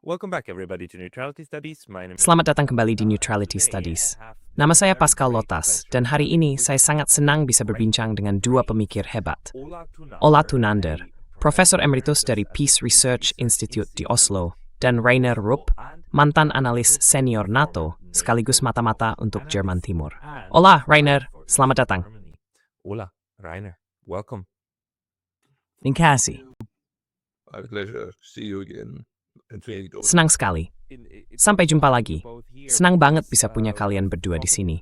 Welcome back everybody to Neutrality Studies. My name is Selamat datang kembali di Neutrality Studies. Nama saya Pascal Lotas, dan hari ini saya sangat senang bisa berbincang dengan dua pemikir hebat. Ola Tunander, Profesor Emeritus dari Peace Research Institute di Oslo, dan Rainer Rupp, mantan analis senior NATO, sekaligus mata-mata untuk Jerman Timur. Ola, Rainer, selamat datang. Ola, Rainer, welcome. Terima kasih. My pleasure. See you again. Senang sekali. Sampai jumpa lagi. Senang banget bisa punya kalian berdua di sini.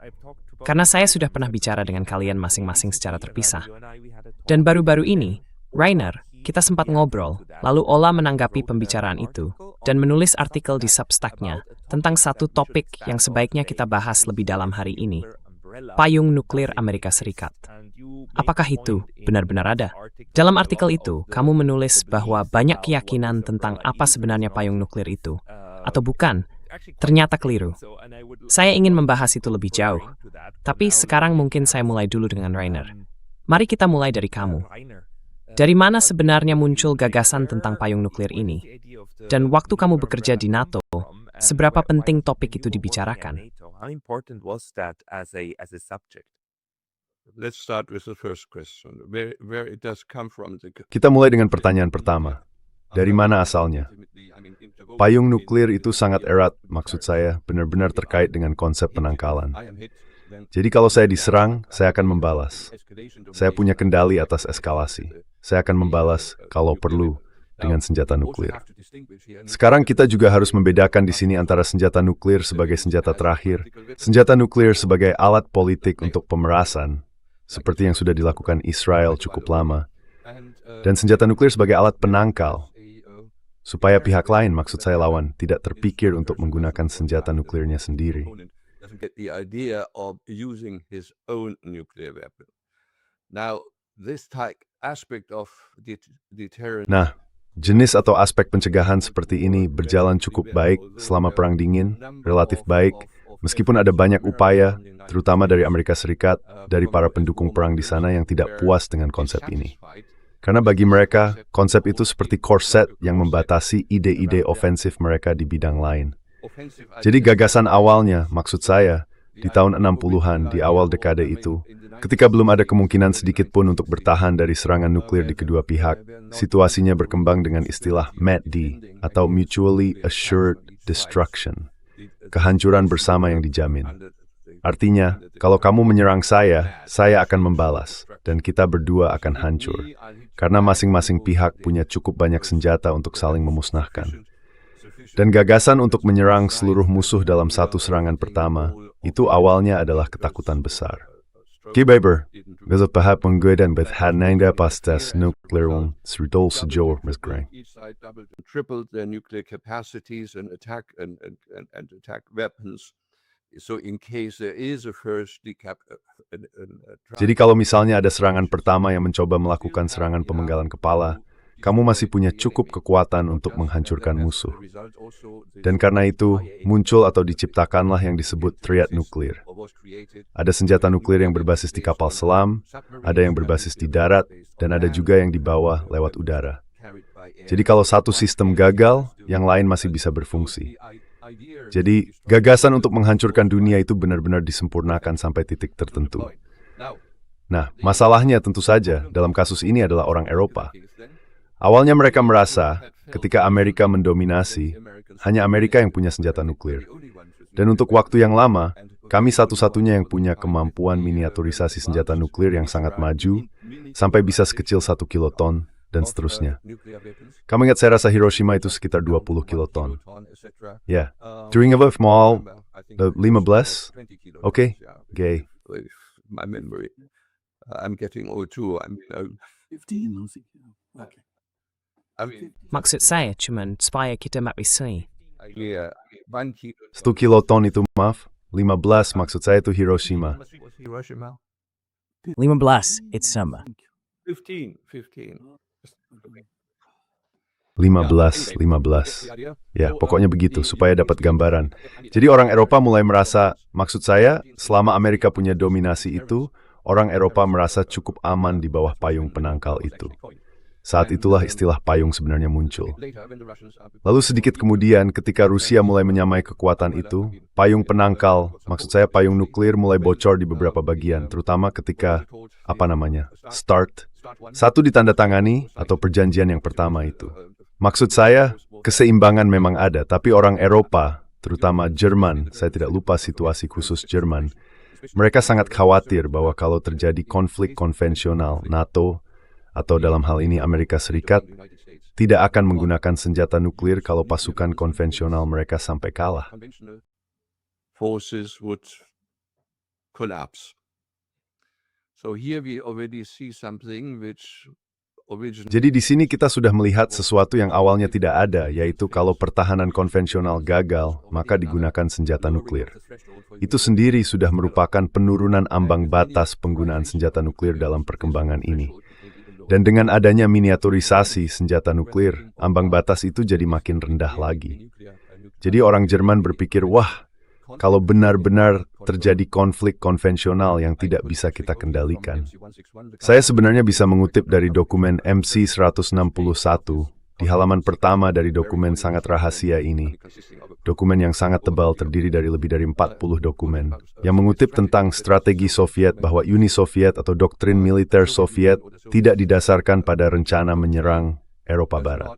Karena saya sudah pernah bicara dengan kalian masing-masing secara terpisah. Dan baru-baru ini, Rainer, kita sempat ngobrol, lalu Ola menanggapi pembicaraan itu, dan menulis artikel di Substack-nya tentang satu topik yang sebaiknya kita bahas lebih dalam hari ini, payung nuklir Amerika Serikat. Apakah itu benar-benar ada? Dalam artikel itu, kamu menulis bahwa banyak keyakinan tentang apa sebenarnya payung nuklir itu, atau bukan, ternyata keliru. Saya ingin membahas itu lebih jauh, tapi sekarang mungkin saya mulai dulu dengan Rainer. Mari kita mulai dari kamu. Dari mana sebenarnya muncul gagasan tentang payung nuklir ini? Dan waktu kamu bekerja di NATO, seberapa penting topik itu dibicarakan? Let's start with the first question. Where it does come from? Kita mulai dengan pertanyaan pertama. Dari mana asalnya? Payung nuklir itu sangat erat, maksud saya, benar-benar terkait dengan konsep penangkalan. Jadi kalau saya diserang, saya akan membalas. Saya punya kendali atas eskalasi. Saya akan membalas kalau perlu dengan senjata nuklir. Sekarang kita juga harus membedakan di sini antara senjata nuklir sebagai senjata terakhir, senjata nuklir sebagai alat politik untuk pemerasan, seperti yang sudah dilakukan Israel cukup lama, dan senjata nuklir sebagai alat penangkal, supaya pihak lain, maksud saya lawan, tidak terpikir untuk menggunakan senjata nuklirnya sendiri. Nah, jenis atau aspek pencegahan seperti ini berjalan cukup baik selama Perang Dingin, relatif baik, meskipun ada banyak upaya, terutama dari Amerika Serikat, dari para pendukung perang di sana yang tidak puas dengan konsep ini. Karena bagi mereka, konsep itu seperti korset yang membatasi ide-ide ofensif mereka di bidang lain. Jadi gagasan awalnya, maksud saya, di tahun 60-an, di awal dekade itu, ketika belum ada kemungkinan sedikit pun untuk bertahan dari serangan nuklir di kedua pihak, situasinya berkembang dengan istilah MAD, atau Mutually Assured Destruction, kehancuran bersama yang dijamin. Artinya, kalau kamu menyerang saya akan membalas, dan kita berdua akan hancur, karena masing-masing pihak punya cukup banyak senjata untuk saling memusnahkan. Dan gagasan untuk menyerang seluruh musuh dalam satu serangan pertama, itu awalnya adalah ketakutan besar. Kibaber, gazet pahap menggodan bet hanangda pastas nuklerum sridol sejauh mesgrang. Tripled their nuclear capacities and attack weapons. So in case there is a first Jadi kalau misalnya ada serangan pertama yang mencoba melakukan serangan pemenggalan kepala, kamu masih punya cukup kekuatan untuk menghancurkan musuh. Dan karena itu, muncul atau diciptakanlah yang disebut triad nuklir. Ada senjata nuklir yang berbasis di kapal selam, ada yang berbasis di darat, dan ada juga yang di bawah lewat udara. Jadi kalau satu sistem gagal, yang lain masih bisa berfungsi. Jadi, gagasan untuk menghancurkan dunia itu benar-benar disempurnakan sampai titik tertentu. Nah, masalahnya tentu saja dalam kasus ini adalah orang Eropa. Awalnya mereka merasa, ketika Amerika mendominasi, hanya Amerika yang punya senjata nuklir. Dan untuk waktu yang lama, kami satu-satunya yang punya kemampuan miniaturisasi senjata nuklir yang sangat maju, sampai bisa sekecil 1 kiloton, dan seterusnya. Kamu ingat saya rasa Hiroshima itu sekitar 20 kiloton. Ya, during a small 15? Oke, gay. My memory. I'm getting old too. 15. Okay. Maksud saya cuman supaya kita maklumi. 1 kiloton itu maaf, 15 maksud saya itu Hiroshima. 15, it's sama. 15. 15. Ya, pokoknya begitu, supaya dapat gambaran. Jadi orang Eropa mulai merasa, maksud saya, selama Amerika punya dominasi itu, orang Eropa merasa cukup aman di bawah payung penangkal itu. Saat itulah istilah payung sebenarnya muncul. Lalu sedikit kemudian ketika Rusia mulai menyamai kekuatan itu, payung penangkal, maksud saya payung nuklir mulai bocor di beberapa bagian, terutama ketika, START. Satu ditandatangani atau perjanjian yang pertama itu. Maksud saya, keseimbangan memang ada, tapi orang Eropa, terutama Jerman, saya tidak lupa situasi khusus Jerman, mereka sangat khawatir bahwa kalau terjadi konflik konvensional NATO, atau dalam hal ini Amerika Serikat, tidak akan menggunakan senjata nuklir kalau pasukan konvensional mereka sampai kalah. Forces would collapse. So here we already see something which Jadi di sini kita sudah melihat sesuatu yang awalnya tidak ada, yaitu kalau pertahanan konvensional gagal, maka digunakan senjata nuklir. Itu sendiri sudah merupakan penurunan ambang batas penggunaan senjata nuklir dalam perkembangan ini. Dan dengan adanya miniaturisasi senjata nuklir, ambang batas itu jadi makin rendah lagi. Jadi orang Jerman berpikir, wah, kalau benar-benar terjadi konflik konvensional yang tidak bisa kita kendalikan. Saya sebenarnya bisa mengutip dari dokumen MC-161 di halaman pertama dari dokumen sangat rahasia ini. Dokumen yang sangat tebal terdiri dari lebih dari 40 dokumen yang mengutip tentang strategi Soviet bahwa Uni Soviet atau doktrin militer Soviet tidak didasarkan pada rencana menyerang Eropa Barat.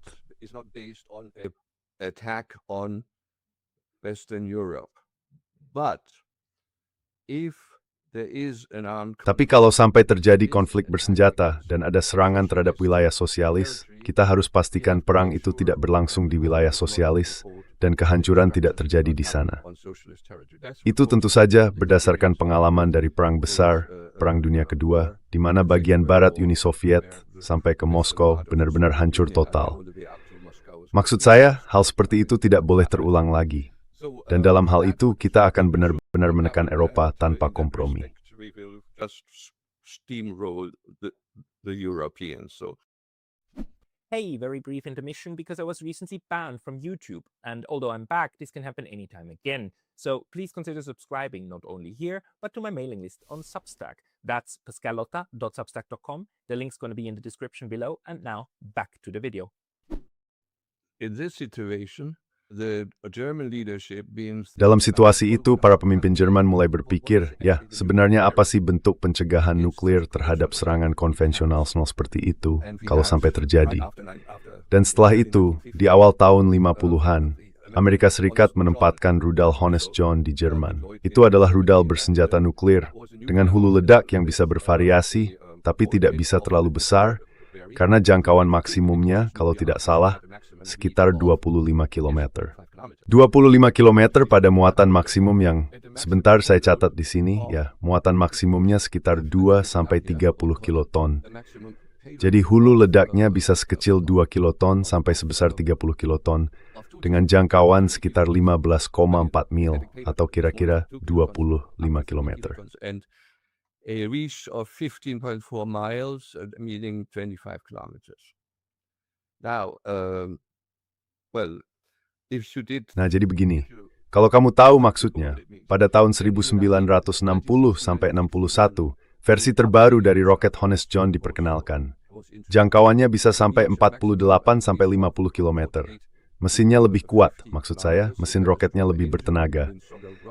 Tapi kalau sampai terjadi konflik bersenjata dan ada serangan terhadap wilayah sosialis, kita harus pastikan perang itu tidak berlangsung di wilayah sosialis dan kehancuran tidak terjadi di sana. Itu tentu saja berdasarkan pengalaman dari Perang Besar, Perang Dunia Kedua, di mana bagian barat Uni Soviet sampai ke Moskow benar-benar hancur total. Maksud saya, hal seperti itu tidak boleh terulang lagi. Dan dalam hal itu, kita akan benar-benar menekan Eropa tanpa kompromi. Hey, very brief intermission because I was recently banned from YouTube. And although I'm back, this can happen anytime again. So please consider subscribing not only here, but to my mailing list on Substack. That's pascalotta.substack.com. The link's going to be in the description below. And now, back to the video. In this situation, dalam situasi itu, para pemimpin Jerman mulai berpikir, ya, sebenarnya apa sih bentuk pencegahan nuklir terhadap serangan konvensional seperti itu kalau sampai terjadi. Dan setelah itu, di awal tahun 50-an, Amerika Serikat menempatkan rudal Honest John di Jerman. Itu adalah rudal bersenjata nuklir dengan hulu ledak yang bisa bervariasi, tapi tidak bisa terlalu besar, karena jangkauan maksimumnya, kalau tidak salah, sekitar 25 km. 25 km pada muatan maksimum yang, sebentar saya catat di sini, ya, muatan maksimumnya sekitar 2-30 kiloton. Jadi hulu ledaknya bisa sekecil 2 kiloton sampai sebesar 30 kiloton, dengan jangkauan sekitar 15,4 mil, atau kira-kira 25 km. A reach of 15.4 miles, meaning 25 kilometers. Now, Nah, jadi begini. Kalau kamu tahu maksudnya, pada tahun 1960 sampai 61, versi terbaru dari roket Honest John diperkenalkan. Jangkauannya bisa sampai 48 sampai 50 km. Mesinnya lebih kuat, maksud saya, mesin roketnya lebih bertenaga.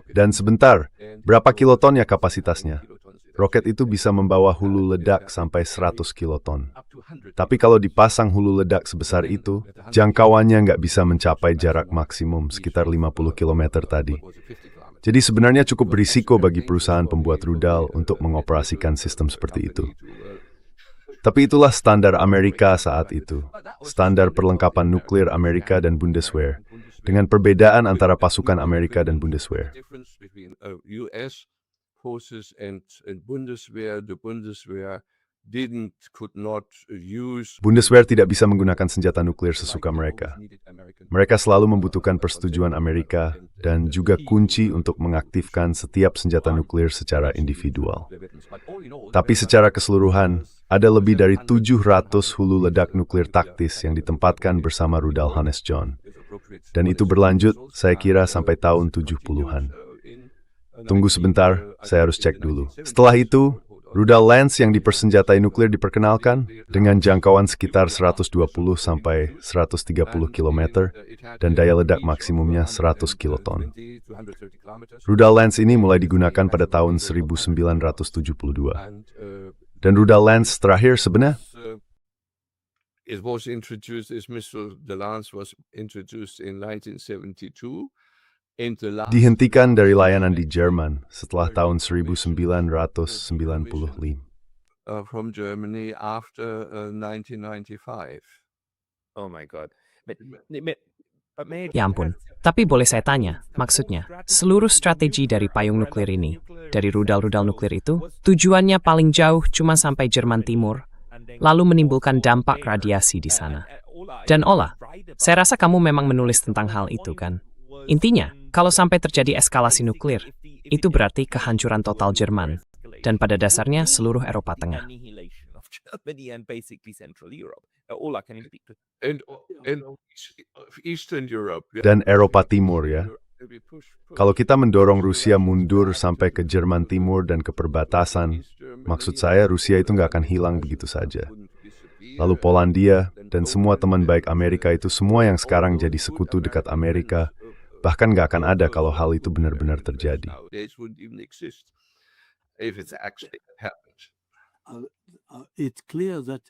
Dan sebentar, berapa kiloton ya kapasitasnya? Roket itu bisa membawa hulu ledak sampai 100 kiloton. Tapi kalau dipasang hulu ledak sebesar itu, jangkauannya nggak bisa mencapai jarak maksimum sekitar 50 km tadi. Jadi sebenarnya cukup berisiko bagi perusahaan pembuat rudal untuk mengoperasikan sistem seperti itu. Tapi itulah standar Amerika saat itu. Standar perlengkapan nuklir Amerika dan Bundeswehr. Dengan perbedaan antara pasukan Amerika dan Bundeswehr. Forces and Bundeswehr, the Bundeswehr Bundeswehr tidak bisa menggunakan senjata nuklir sesuka mereka. Mereka selalu membutuhkan persetujuan Amerika dan juga kunci untuk mengaktifkan setiap senjata nuklir secara individual. Tapi secara keseluruhan, ada lebih dari 700 hulu ledak nuklir taktis yang ditempatkan bersama rudal Honest John. Dan itu berlanjut, saya kira, sampai tahun 70-an. Tunggu sebentar, saya harus cek dulu. Setelah itu, Rudal Lance yang dipersenjatai nuklir diperkenalkan dengan jangkauan sekitar 120 sampai 130 km dan daya ledak maksimumnya 100 kiloton. Rudal Lance ini mulai digunakan pada tahun 1972. Dan rudal Lance terakhir sebenarnya It was introduced, this missile, the Lance was introduced in 1972. dihentikan dari layanan di Jerman setelah tahun 1995. From Germany after 1995. Oh my God. Ya ampun. Tapi boleh saya tanya, maksudnya, seluruh strategi dari payung nuklir ini, dari rudal-rudal nuklir itu, tujuannya paling jauh cuma sampai Jerman Timur, lalu menimbulkan dampak radiasi di sana. Dan Ola, saya rasa kamu memang menulis tentang hal itu kan? Intinya, kalau sampai terjadi eskalasi nuklir, itu berarti kehancuran total Jerman, dan pada dasarnya seluruh Eropa Tengah. And Eastern Europe. Dan Eropa Timur ya. Kalau kita mendorong Rusia mundur sampai ke Jerman Timur dan ke perbatasan, maksud saya Rusia itu nggak akan hilang begitu saja. Lalu Polandia dan semua teman baik Amerika itu semua yang sekarang jadi sekutu dekat Amerika, bahkan nggak akan ada kalau hal itu benar-benar terjadi. It's clear that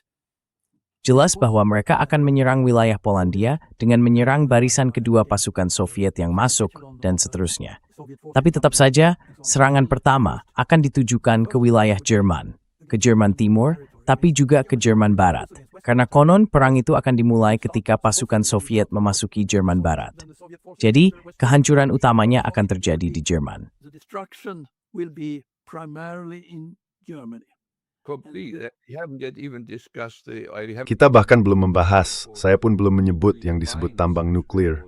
Jelas bahwa mereka akan menyerang wilayah Polandia dengan menyerang barisan kedua pasukan Soviet yang masuk, dan seterusnya. Tapi tetap saja, serangan pertama akan ditujukan ke wilayah Jerman, ke Jerman Timur, tapi juga ke Jerman Barat. Karena konon perang itu akan dimulai ketika pasukan Soviet memasuki Jerman Barat. Jadi, kehancuran utamanya akan terjadi di Jerman. the destruction will be primarily in Germany. Kita bahkan belum membahas, saya pun belum menyebut yang disebut tambang nuklir,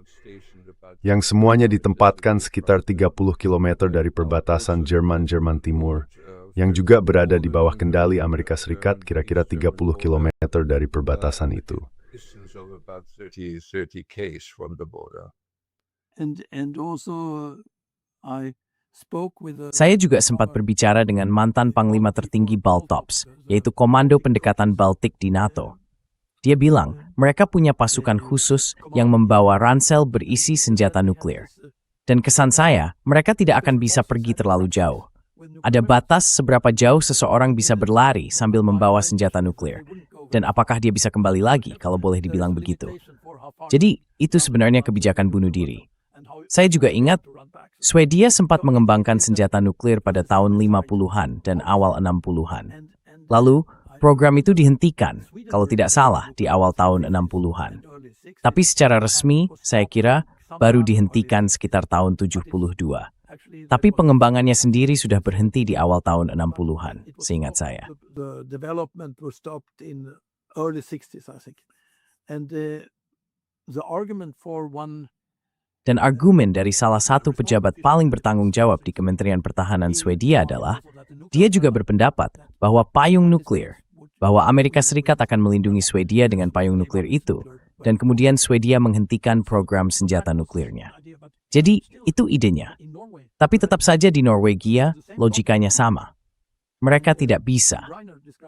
yang semuanya ditempatkan sekitar 30 km dari perbatasan Jerman Timur, yang juga berada di bawah kendali Amerika Serikat kira-kira 30 km dari perbatasan itu. And also I spoke with Saya juga sempat berbicara dengan mantan Panglima tertinggi Baltops, yaitu Komando Pendekatan Baltik di NATO. Dia bilang, mereka punya pasukan khusus yang membawa ransel berisi senjata nuklir. Dan kesan saya, mereka tidak akan bisa pergi terlalu jauh. Ada batas seberapa jauh seseorang bisa berlari sambil membawa senjata nuklir. Dan apakah dia bisa kembali lagi, kalau boleh dibilang begitu. Jadi, itu sebenarnya kebijakan bunuh diri. Saya juga ingat, Swedia sempat mengembangkan senjata nuklir pada tahun 50-an dan awal 60-an. Lalu, program itu dihentikan, kalau tidak salah, di awal tahun 60-an. Tapi secara resmi, saya kira, baru dihentikan sekitar tahun 72. Tapi pengembangannya sendiri sudah berhenti di awal tahun 60-an, seingat saya. the development was stopped in early 60s, I think. And the argument for one Dan argumen dari salah satu pejabat paling bertanggung jawab di Kementerian Pertahanan Swedia adalah, dia juga berpendapat bahwa payung nuklir, bahwa Amerika Serikat akan melindungi Swedia dengan payung nuklir itu, dan kemudian Swedia menghentikan program senjata nuklirnya. Jadi, itu idenya. Tapi tetap saja di Norwegia, logikanya sama. Mereka tidak bisa.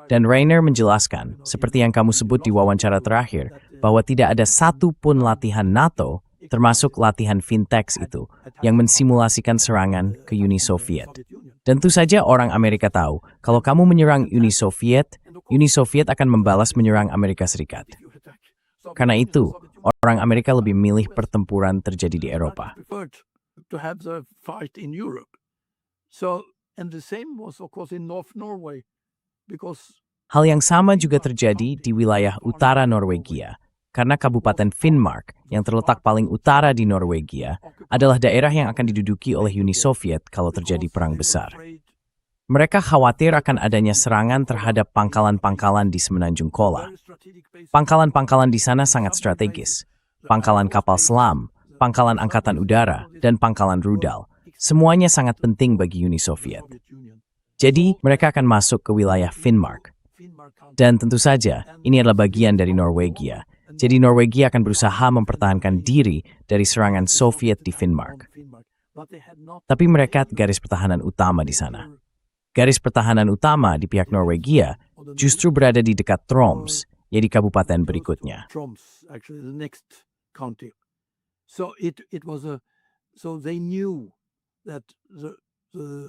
Dan Rainer menjelaskan, seperti yang kamu sebut di wawancara terakhir, bahwa tidak ada satu pun latihan NATO, termasuk latihan Fintex itu, yang mensimulasikan serangan ke Uni Soviet. Tentu saja orang Amerika tahu, kalau kamu menyerang Uni Soviet akan membalas menyerang Amerika Serikat. Karena itu, orang Amerika lebih milih pertempuran terjadi di Eropa. to have the fight in Europe. So, and the same was of course in North Norway, because Hal yang sama juga terjadi di wilayah utara Norwegia, karena Kabupaten Finnmark yang terletak paling utara di Norwegia adalah daerah yang akan diduduki oleh Uni Soviet kalau terjadi perang besar. Mereka khawatir akan adanya serangan terhadap pangkalan-pangkalan di Semenanjung Kola. Pangkalan-pangkalan di sana sangat strategis. Pangkalan kapal selam, pangkalan angkatan udara, dan pangkalan rudal. Semuanya sangat penting bagi Uni Soviet. Jadi, mereka akan masuk ke wilayah Finnmark. Dan tentu saja, ini adalah bagian dari Norwegia. Jadi Norwegia akan berusaha mempertahankan diri dari serangan Soviet di Finnmark. Tapi mereka garis pertahanan utama di sana. Garis pertahanan utama di pihak Norwegia justru berada di dekat Troms, yaitu kabupaten berikutnya. Troms, actually the next county. So it was so they knew that the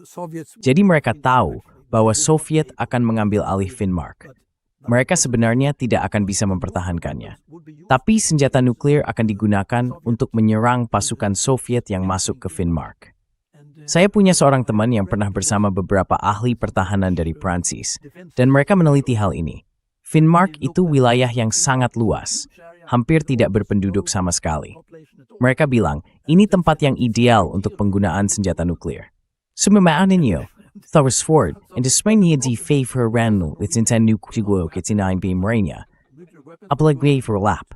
Soviets. Jadi mereka tahu bahwa Soviet akan mengambil alih Finnmark. Mereka sebenarnya tidak akan bisa mempertahankannya. Tapi senjata nuklir akan digunakan untuk menyerang pasukan Soviet yang masuk ke Finnmark. Saya punya seorang teman yang pernah bersama beberapa ahli pertahanan dari Prancis, dan mereka meneliti hal ini. Finnmark itu wilayah yang sangat luas, hampir tidak berpenduduk sama sekali. Mereka bilang, ini tempat yang ideal untuk penggunaan senjata nuklir. Sumemahan ninyo, Thorsford, en de Spanje die favor Randall, het in zijn nukleer het in een beamrenia. Apalagi for lap.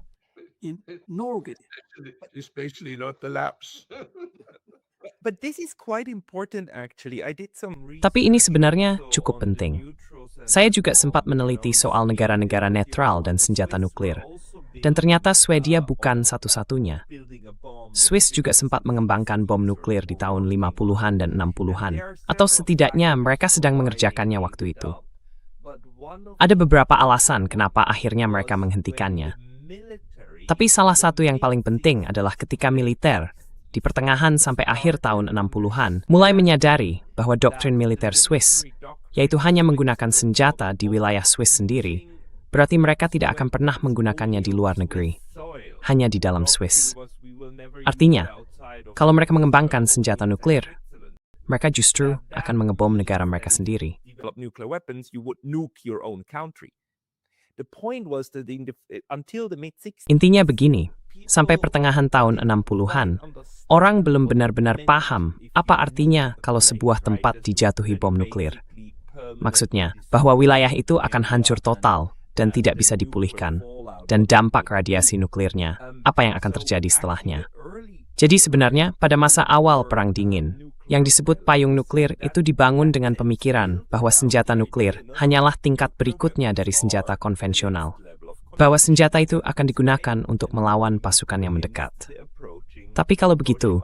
In Norway. Especially not the laps. But this is quite important actually. I did some Tapi ini sebenarnya cukup penting. Saya juga sempat meneliti soal negara-negara netral dan senjata nuklir. Dan ternyata Swedia bukan satu-satunya. Swiss juga sempat mengembangkan bom nuklir di tahun 50-an dan 60-an. Atau setidaknya mereka sedang mengerjakannya waktu itu. Ada beberapa alasan kenapa akhirnya mereka menghentikannya. Tapi salah satu yang paling penting adalah ketika militer, di pertengahan sampai akhir tahun 60-an, mulai menyadari bahwa doktrin militer Swiss, yaitu hanya menggunakan senjata di wilayah Swiss sendiri, berarti mereka tidak akan pernah menggunakannya di luar negeri, hanya di dalam Swiss. Artinya, kalau mereka mengembangkan senjata nuklir, mereka justru akan mengebom negara mereka sendiri. develop nuclear weapons, you would nuke your own country. The point was that until the mid-60s, Intinya begini, sampai pertengahan tahun 60-an, orang belum benar-benar paham apa artinya kalau sebuah tempat dijatuhi bom nuklir. Maksudnya, bahwa wilayah itu akan hancur total dan tidak bisa dipulihkan, dan dampak radiasi nuklirnya, apa yang akan terjadi setelahnya. Jadi sebenarnya pada masa awal Perang Dingin, yang disebut payung nuklir itu dibangun dengan pemikiran bahwa senjata nuklir hanyalah tingkat berikutnya dari senjata konvensional. Bahwa senjata itu akan digunakan untuk melawan pasukan yang mendekat. Tapi kalau begitu,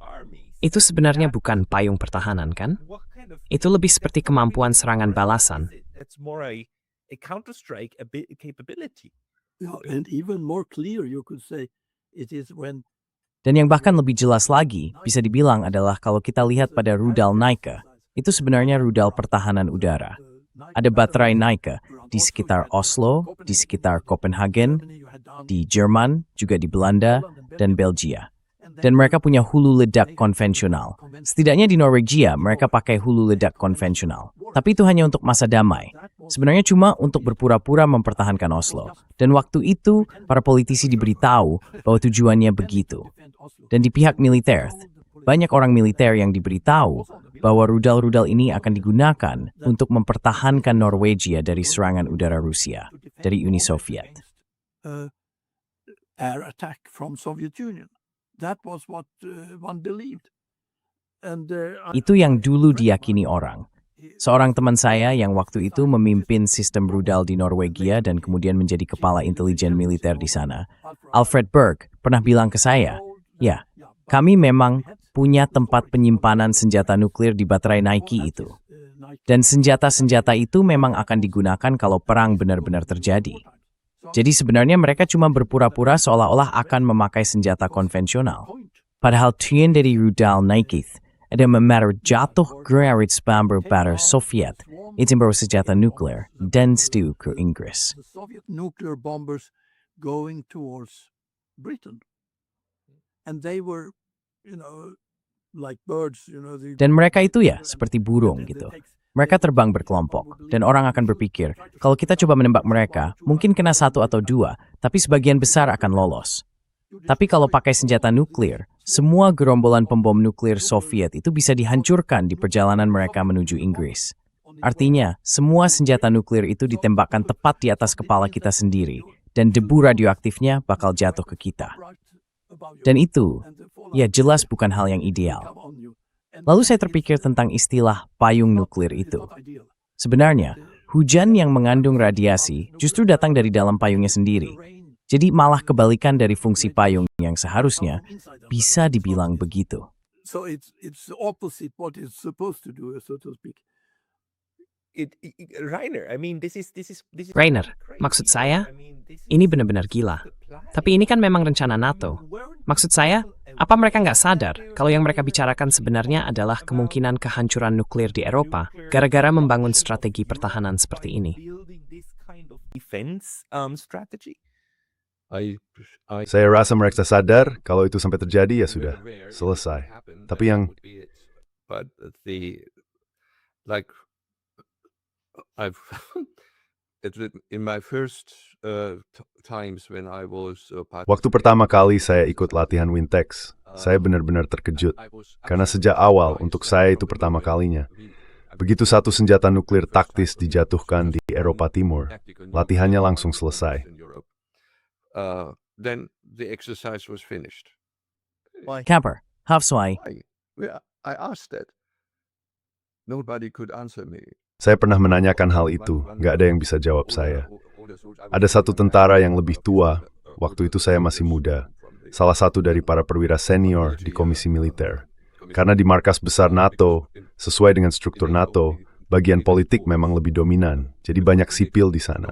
itu sebenarnya bukan payung pertahanan, kan? Itu lebih seperti kemampuan serangan balasan. it's more a counter-strike capability. Yeah, and even more clear, you could say, it is when. Dan yang bahkan lebih jelas lagi, bisa dibilang adalah kalau kita lihat pada rudal Nike, itu sebenarnya rudal pertahanan udara. Ada baterai Nike di sekitar Oslo, di sekitar Copenhagen, di Jerman, juga di Belanda, dan Belgia. Dan mereka punya hulu ledak konvensional. Setidaknya di Norwegia, mereka pakai hulu ledak konvensional. Tapi itu hanya untuk masa damai. Sebenarnya cuma untuk berpura-pura mempertahankan Oslo. Dan waktu itu, para politisi diberitahu bahwa tujuannya begitu. Dan di pihak militer, banyak orang militer yang diberitahu bahwa rudal-rudal ini akan digunakan untuk mempertahankan Norwegia dari serangan udara Rusia, dari Uni Soviet. Air attack from Soviet Union. That was what one believed. And Itu yang dulu diyakini orang. Seorang teman saya yang waktu itu memimpin sistem rudal di Norwegia dan kemudian menjadi kepala intelijen militer di sana, Alfred Berg, pernah bilang ke saya, ya, kami memang punya tempat penyimpanan senjata nuklir di baterai Nike itu. Dan senjata-senjata itu memang akan digunakan kalau perang benar-benar terjadi. Jadi sebenarnya mereka cuma berpura-pura seolah-olah akan memakai senjata konvensional. Padahal tujuan dari rudal Nike ada memaruh jatuh Gerrit Spamber pada Soviet, itu membawa senjata nuklir dan stu ke Inggris. the Soviet nuclear bombers going towards Britain. And they were, like birds, Dan mereka itu ya seperti burung gitu. Mereka terbang berkelompok, dan orang akan berpikir, kalau kita coba menembak mereka, mungkin kena satu atau dua, tapi sebagian besar akan lolos. Tapi kalau pakai senjata nuklir, semua gerombolan pembom nuklir Soviet itu bisa dihancurkan di perjalanan mereka menuju Inggris. Artinya, semua senjata nuklir itu ditembakkan tepat di atas kepala kita sendiri, dan debu radioaktifnya bakal jatuh ke kita. Dan itu, ya jelas bukan hal yang ideal. Lalu saya terpikir tentang istilah payung nuklir itu. Sebenarnya, hujan yang mengandung radiasi justru datang dari dalam payungnya sendiri. Jadi malah kebalikan dari fungsi payung yang seharusnya bisa dibilang begitu. So it's the opposite what it's supposed to do, so to speak. Rainer, I mean, this is Rainer, crazy. maksud saya, I mean, this ini is benar-benar gila. the plan. Tapi ini kan memang rencana NATO. Maksud saya, apa mereka nggak sadar kalau yang mereka bicarakan sebenarnya adalah kemungkinan kehancuran nuklir di Eropa gara-gara membangun strategi pertahanan seperti ini? Building this kind of defense strategy. Saya rasa mereka sadar kalau itu sampai terjadi ya sudah, selesai. Tapi yang But like I've in my first times when I was waktu pertama kali saya ikut latihan Wintex, saya benar-benar terkejut. Karena sejak awal untuk saya itu pertama kalinya. Begitu satu senjata nuklir taktis dijatuhkan di Eropa Timur, latihannya langsung selesai. Then the exercise was finished. Kabar, Hafswai, I asked that. Nobody could answer me. Saya pernah menanyakan hal itu, nggak ada yang bisa jawab saya. Ada satu tentara yang lebih tua, waktu itu saya masih muda, salah satu dari para perwira senior di komisi militer. Karena di markas besar NATO, sesuai dengan struktur NATO, bagian politik memang lebih dominan, jadi banyak sipil di sana.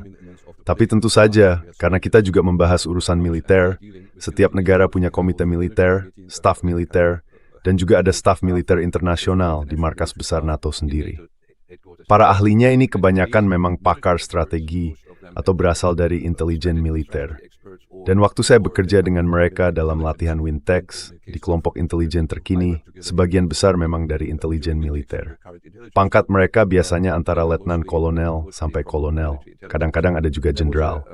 Tapi tentu saja, karena kita juga membahas urusan militer, setiap negara punya komite militer, staf militer, dan juga ada staf militer internasional di markas besar NATO sendiri. Para ahlinya ini kebanyakan memang pakar strategi atau berasal dari intelijen militer. Dan waktu saya bekerja dengan mereka dalam latihan Wintex di kelompok intelijen terkini, sebagian besar memang dari intelijen militer. Pangkat mereka biasanya antara letnan kolonel sampai kolonel, kadang-kadang ada juga jenderal.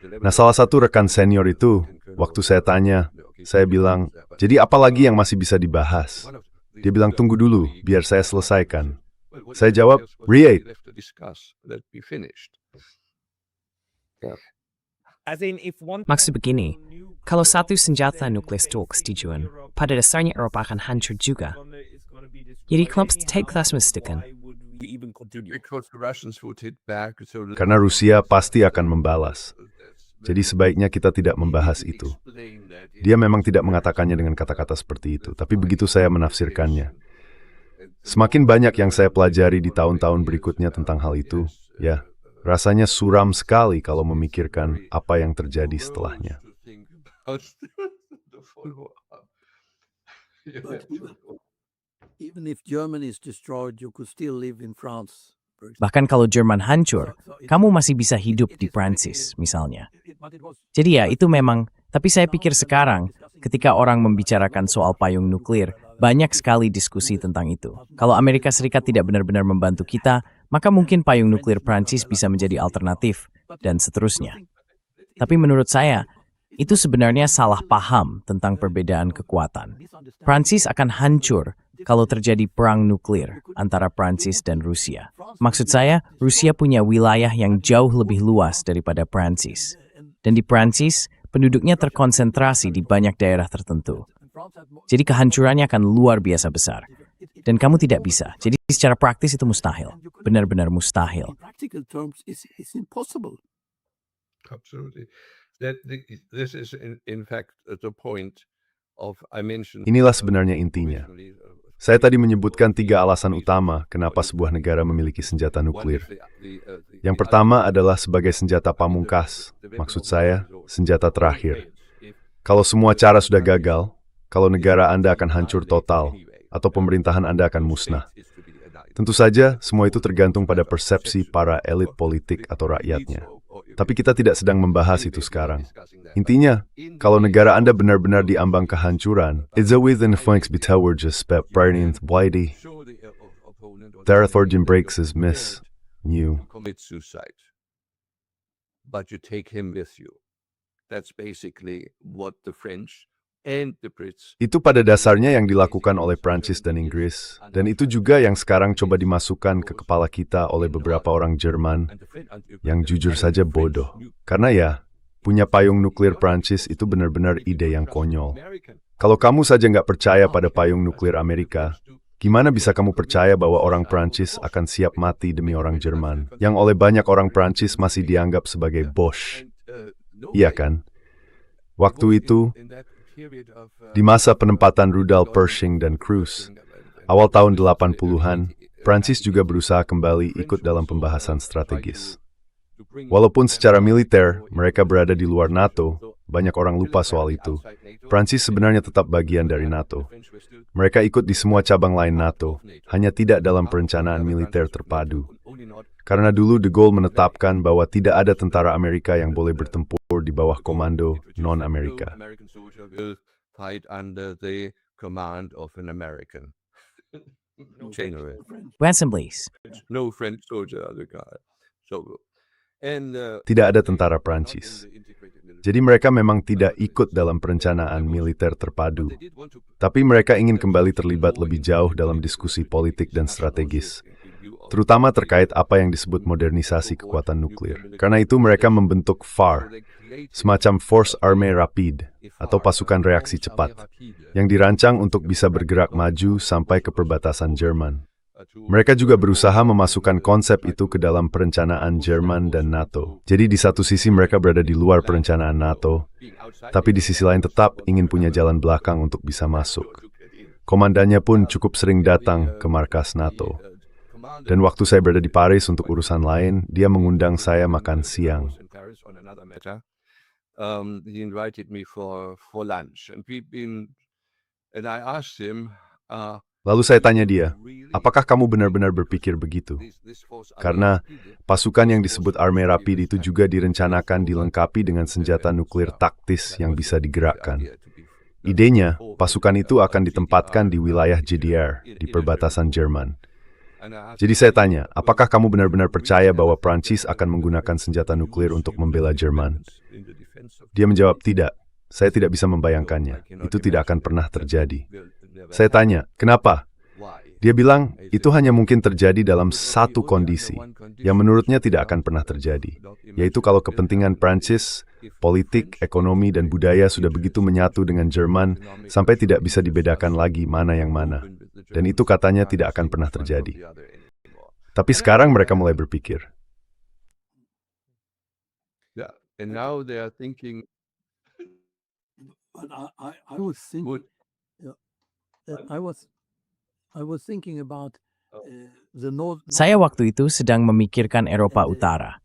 Nah, salah satu rekan senior itu, waktu saya tanya, saya bilang, jadi apa lagi yang masih bisa dibahas? Dia bilang, tunggu dulu, biar saya selesaikan. Saya jawab, Riet. maksud begini, kalau satu senjata nuklir dijual, pada dasarnya Eropa akan hancur juga. Jadi kelompok kelas mestikan. Karena Rusia pasti akan membalas. Jadi sebaiknya kita tidak membahas itu. Dia memang tidak mengatakannya dengan kata-kata seperti itu, tapi begitu saya menafsirkannya. Semakin banyak yang saya pelajari di tahun-tahun berikutnya tentang hal itu, ya, rasanya suram sekali kalau memikirkan apa yang terjadi setelahnya. Even if Germany is destroyed, you could still live in France. Bahkan kalau Jerman hancur, kamu masih bisa hidup di Prancis, misalnya. Jadi ya, itu memang, tapi saya pikir sekarang, ketika orang membicarakan soal payung nuklir, banyak sekali diskusi tentang itu. Kalau Amerika Serikat tidak benar-benar membantu kita, maka mungkin payung nuklir Prancis bisa menjadi alternatif, dan seterusnya. Tapi menurut saya, itu sebenarnya salah paham tentang perbedaan kekuatan. Prancis akan hancur kalau terjadi perang nuklir antara Prancis dan Rusia. Maksud saya, Rusia punya wilayah yang jauh lebih luas daripada Prancis. Dan di Prancis, penduduknya terkonsentrasi di banyak daerah tertentu. Jadi kehancurannya akan luar biasa besar. Dan kamu tidak bisa. Jadi secara praktis itu mustahil. Benar-benar mustahil. In practical terms, it's impossible. Absolutely. This is in fact the point of I mentioned. Inilah sebenarnya intinya. Saya tadi menyebutkan 3 alasan utama kenapa sebuah negara memiliki senjata nuklir. Yang pertama adalah sebagai senjata pamungkas, maksud saya, senjata terakhir. Kalau semua cara sudah gagal, kalau negara Anda akan hancur total, atau pemerintahan Anda akan musnah. Tentu saja, semua itu tergantung pada persepsi para elit politik atau rakyatnya. Tapi kita tidak sedang membahas itu sekarang. Intinya, kalau negara Anda benar-benar diambang kehancuran, it's a within flanks betowers spreading blighty. Territorium breaks his miss. New. Commit suicide. But you take him with you. That's basically what the French and the Brits. Itu pada dasarnya yang dilakukan oleh Prancis dan Inggris, dan itu juga yang sekarang coba dimasukkan ke kepala kita oleh beberapa orang Jerman yang jujur saja bodoh. Karena ya, punya payung nuklir Prancis itu benar-benar ide yang konyol. Kalau kamu saja nggak percaya pada payung nuklir Amerika, gimana bisa kamu percaya bahwa orang Prancis akan siap mati demi orang Jerman, yang oleh banyak orang Prancis masih dianggap sebagai Bosch? Iya kan? Waktu itu, di masa penempatan rudal Pershing dan Creuse, awal tahun 80-an, Prancis juga berusaha kembali ikut dalam pembahasan strategis. Walaupun secara militer mereka berada di luar NATO, banyak orang lupa soal itu. Prancis sebenarnya tetap bagian dari NATO. Mereka ikut di semua cabang lain NATO, hanya tidak dalam perencanaan militer terpadu. Karena dulu De Gaulle menetapkan bahwa tidak ada tentara Amerika yang boleh bertempur di bawah komando non-Amerika. Assemblies. Tidak ada tentara Prancis. Jadi mereka memang tidak ikut dalam perencanaan militer terpadu. Tapi mereka ingin kembali terlibat lebih jauh dalam diskusi politik dan strategis. Terutama terkait apa yang disebut modernisasi kekuatan nuklir. Karena itu mereka membentuk FAR, semacam Force Armée Rapide, atau pasukan reaksi cepat, yang dirancang untuk bisa bergerak maju sampai ke perbatasan Jerman. Mereka juga berusaha memasukkan konsep itu ke dalam perencanaan Jerman dan NATO. Jadi di satu sisi mereka berada di luar perencanaan NATO, tapi di sisi lain tetap ingin punya jalan belakang untuk bisa masuk. Komandannya pun cukup sering datang ke markas NATO. Dan waktu saya berada di Paris untuk urusan lain, dia mengundang saya makan siang. He invited me for lunch, and I asked him. Lalu saya tanya dia, apakah kamu benar-benar berpikir begitu? Karena pasukan yang disebut Armée Rapide itu juga direncanakan dilengkapi dengan senjata nuklir taktis yang bisa digerakkan. Idenya, pasukan itu akan ditempatkan di wilayah GDR, di perbatasan Jerman. Jadi saya tanya, apakah kamu benar-benar percaya bahwa Prancis akan menggunakan senjata nuklir untuk membela Jerman? Dia menjawab, tidak. Saya tidak bisa membayangkannya. Itu tidak akan pernah terjadi. Saya tanya, kenapa? Dia bilang, itu hanya mungkin terjadi dalam satu kondisi, yang menurutnya tidak akan pernah terjadi, yaitu kalau kepentingan Prancis, politik, ekonomi, dan budaya sudah begitu menyatu dengan Jerman, sampai tidak bisa dibedakan lagi mana yang mana. Dan itu katanya tidak akan pernah terjadi. Tapi sekarang mereka mulai berpikir. And now they are thinking. But I was thinking. I was thinking about the North. Saya waktu itu sedang memikirkan Eropa Utara.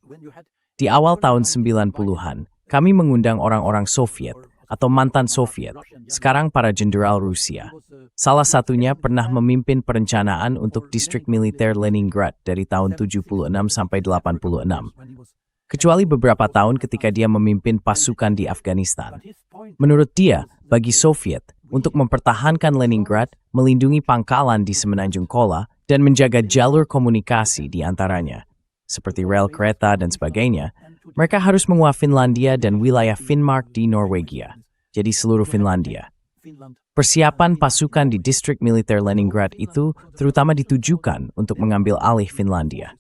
Di awal tahun 90-an, kami mengundang orang-orang Soviet atau mantan Soviet, sekarang para jenderal Rusia. Salah satunya pernah memimpin perencanaan untuk distrik militer Leningrad dari tahun 76 sampai 86. Kecuali beberapa tahun ketika dia memimpin pasukan di Afghanistan. Menurut dia, bagi Soviet, untuk mempertahankan Leningrad, melindungi pangkalan di Semenanjung Kola, dan menjaga jalur komunikasi di antaranya, seperti rel kereta dan sebagainya, mereka harus menguasai Finlandia dan wilayah Finnmark di Norwegia, jadi seluruh Finlandia. Persiapan pasukan di distrik militer Leningrad itu terutama ditujukan untuk mengambil alih Finlandia.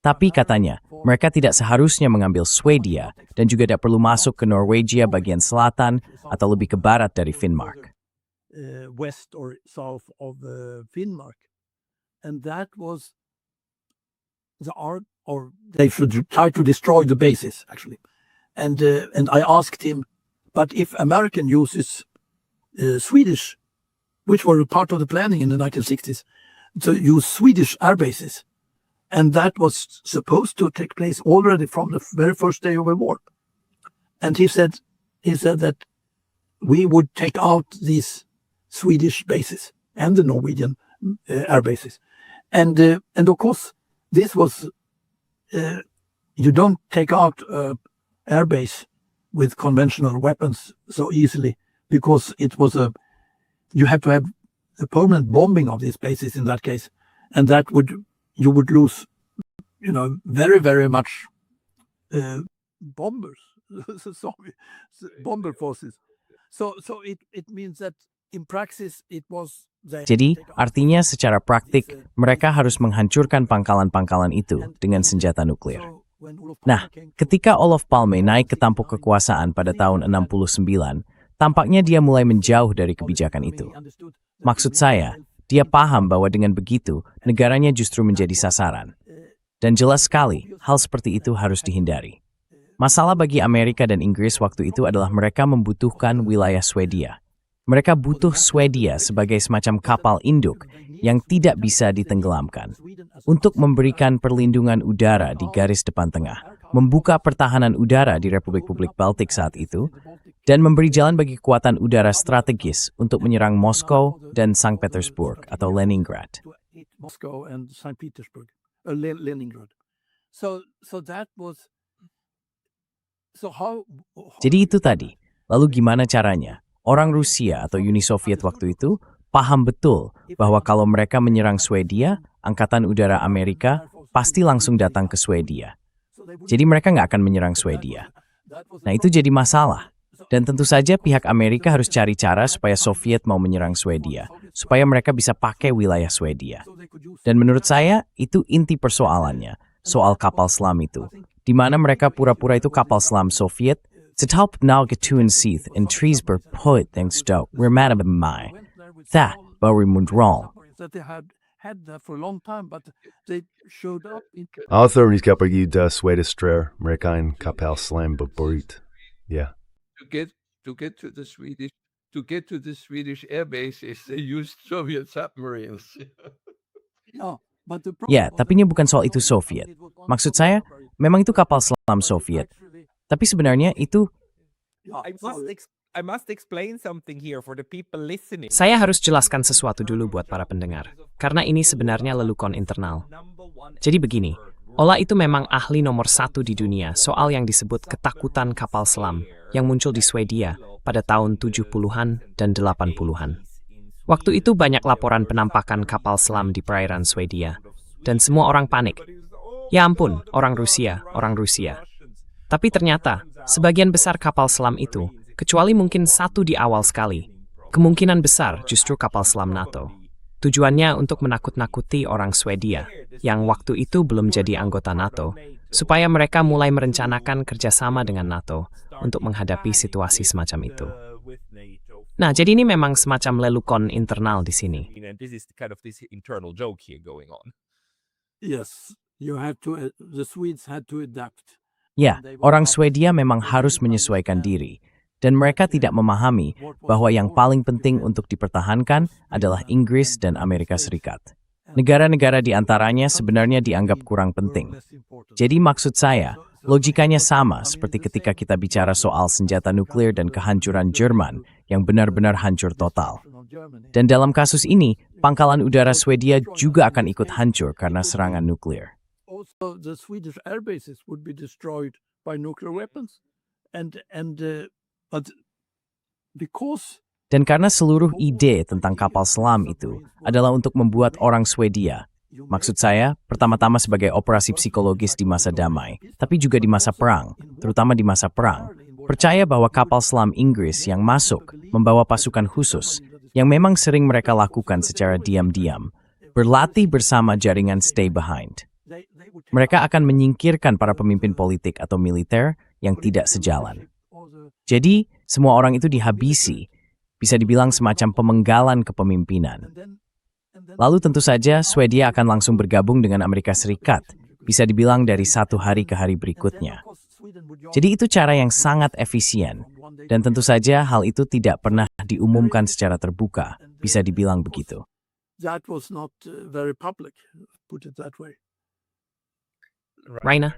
Tapi katanya, mereka tidak seharusnya mengambil Swedia dan juga tidak perlu masuk ke Norwegia bagian selatan atau lebih ke barat dari Finnmark. West or south of Finnmark. And that was the art, or they should try to destroy the bases, actually. And I asked him, but if American uses Swedish, which were a part of the planning in the 1960s, to use Swedish air bases, and that was supposed to take place already from the very first day of the war. And he said that we would take out these Swedish bases and the Norwegian air bases. And of course, this was, you don't take out air base with conventional weapons so easily, because it was you have to have a permanent bombing of these bases in that case. And that you would lose, very, very much bombers, bomber forces. So it means that in praxis it was. Jadi, artinya secara praktik, mereka harus menghancurkan pangkalan-pangkalan itu dengan senjata nuklir. Nah, ketika Olof Palme naik ke tampuk kekuasaan pada tahun 69, tampaknya dia mulai menjauh dari kebijakan itu. Maksud saya, dia paham bahwa dengan begitu, negaranya justru menjadi sasaran. Dan jelas sekali, hal seperti itu harus dihindari. Masalah bagi Amerika dan Inggris waktu itu adalah mereka membutuhkan wilayah Swedia. Mereka butuh Swedia sebagai semacam kapal induk yang tidak bisa ditenggelamkan untuk memberikan perlindungan udara di garis depan tengah, membuka pertahanan udara di Republik-Publik Baltik saat itu, dan memberi jalan bagi kekuatan udara strategis untuk menyerang Moskow dan Sankt Petersburg atau Leningrad. Moscow and St. Petersburg, Leningrad. So that was. So how? Jadi itu tadi. Lalu gimana caranya? Orang Rusia atau Uni Soviet waktu itu paham betul bahwa kalau mereka menyerang Swedia, Angkatan Udara Amerika pasti langsung datang ke Swedia. Jadi mereka nggak akan menyerang Swedia. Nah itu jadi masalah. Dan tentu saja pihak Amerika harus cari cara supaya Soviet mau menyerang Swedia, supaya mereka bisa pakai wilayah Swedia. Dan menurut saya itu inti persoalannya, soal kapal selam itu. Di mana mereka pura-pura itu kapal selam Soviet, Setaup Nalgatun Seath and Treesburg Poet thanks to Remata Mai. That Bowie Mundrol. That they had that for a long time, but they showed up in. Author ska pergi da Swedish Strer, merekain kapal selam berborit. Yeah. To get to the Swedish air bases, they used Soviet submarines. No, but the Ya, tapi ini bukan soal itu Soviet. Maksud saya, memang itu kapal selam Soviet. Tapi sebenarnya itu I must explain something here for the people listening. Saya harus jelaskan sesuatu dulu buat para pendengar, karena ini sebenarnya lelukon internal. Jadi begini, Ola itu memang ahli nomor 1 di dunia soal yang disebut ketakutan kapal selam yang muncul di Swedia pada tahun 70-an dan 80-an. Waktu itu banyak laporan penampakan kapal selam di perairan Swedia, dan semua orang panik. Ya ampun, orang Rusia. Tapi ternyata, sebagian besar kapal selam itu, kecuali mungkin satu di awal sekali, kemungkinan besar justru kapal selam NATO. Tujuannya untuk menakut-nakuti orang Swedia, yang waktu itu belum jadi anggota NATO, supaya mereka mulai merencanakan kerjasama dengan NATO untuk menghadapi situasi semacam itu. Nah, jadi ini memang semacam lelukon internal di sini. This is kind of this internal joke here going on. Yes, the Swedes had to adapt. Ya, orang Swedia memang harus menyesuaikan diri, dan mereka tidak memahami bahwa yang paling penting untuk dipertahankan adalah Inggris dan Amerika Serikat. Negara-negara di antaranya sebenarnya dianggap kurang penting. Jadi maksud saya, logikanya sama seperti ketika kita bicara soal senjata nuklir dan kehancuran Jerman yang benar-benar hancur total. Dan dalam kasus ini, pangkalan udara Swedia juga akan ikut hancur karena serangan nuklir. Also, the Swedish air bases would be destroyed by nuclear weapons, but because. Dan karena seluruh ide tentang kapal selam itu adalah untuk membuat orang Swedia, maksud saya, pertama-tama sebagai operasi psikologis di masa damai, tapi juga di masa perang, terutama di masa perang, percaya bahwa kapal selam Inggris yang masuk membawa pasukan khusus, yang memang sering mereka lakukan secara diam-diam, berlatih bersama jaringan stay behind. Mereka akan menyingkirkan para pemimpin politik atau militer yang tidak sejalan. Jadi, semua orang itu dihabisi, bisa dibilang semacam pemenggalan kepemimpinan. Lalu tentu saja Swedia akan langsung bergabung dengan Amerika Serikat, bisa dibilang dari satu hari ke hari berikutnya. Jadi itu cara yang sangat efisien, dan tentu saja hal itu tidak pernah diumumkan secara terbuka, bisa dibilang begitu. That was not very public, put it that way. Raina?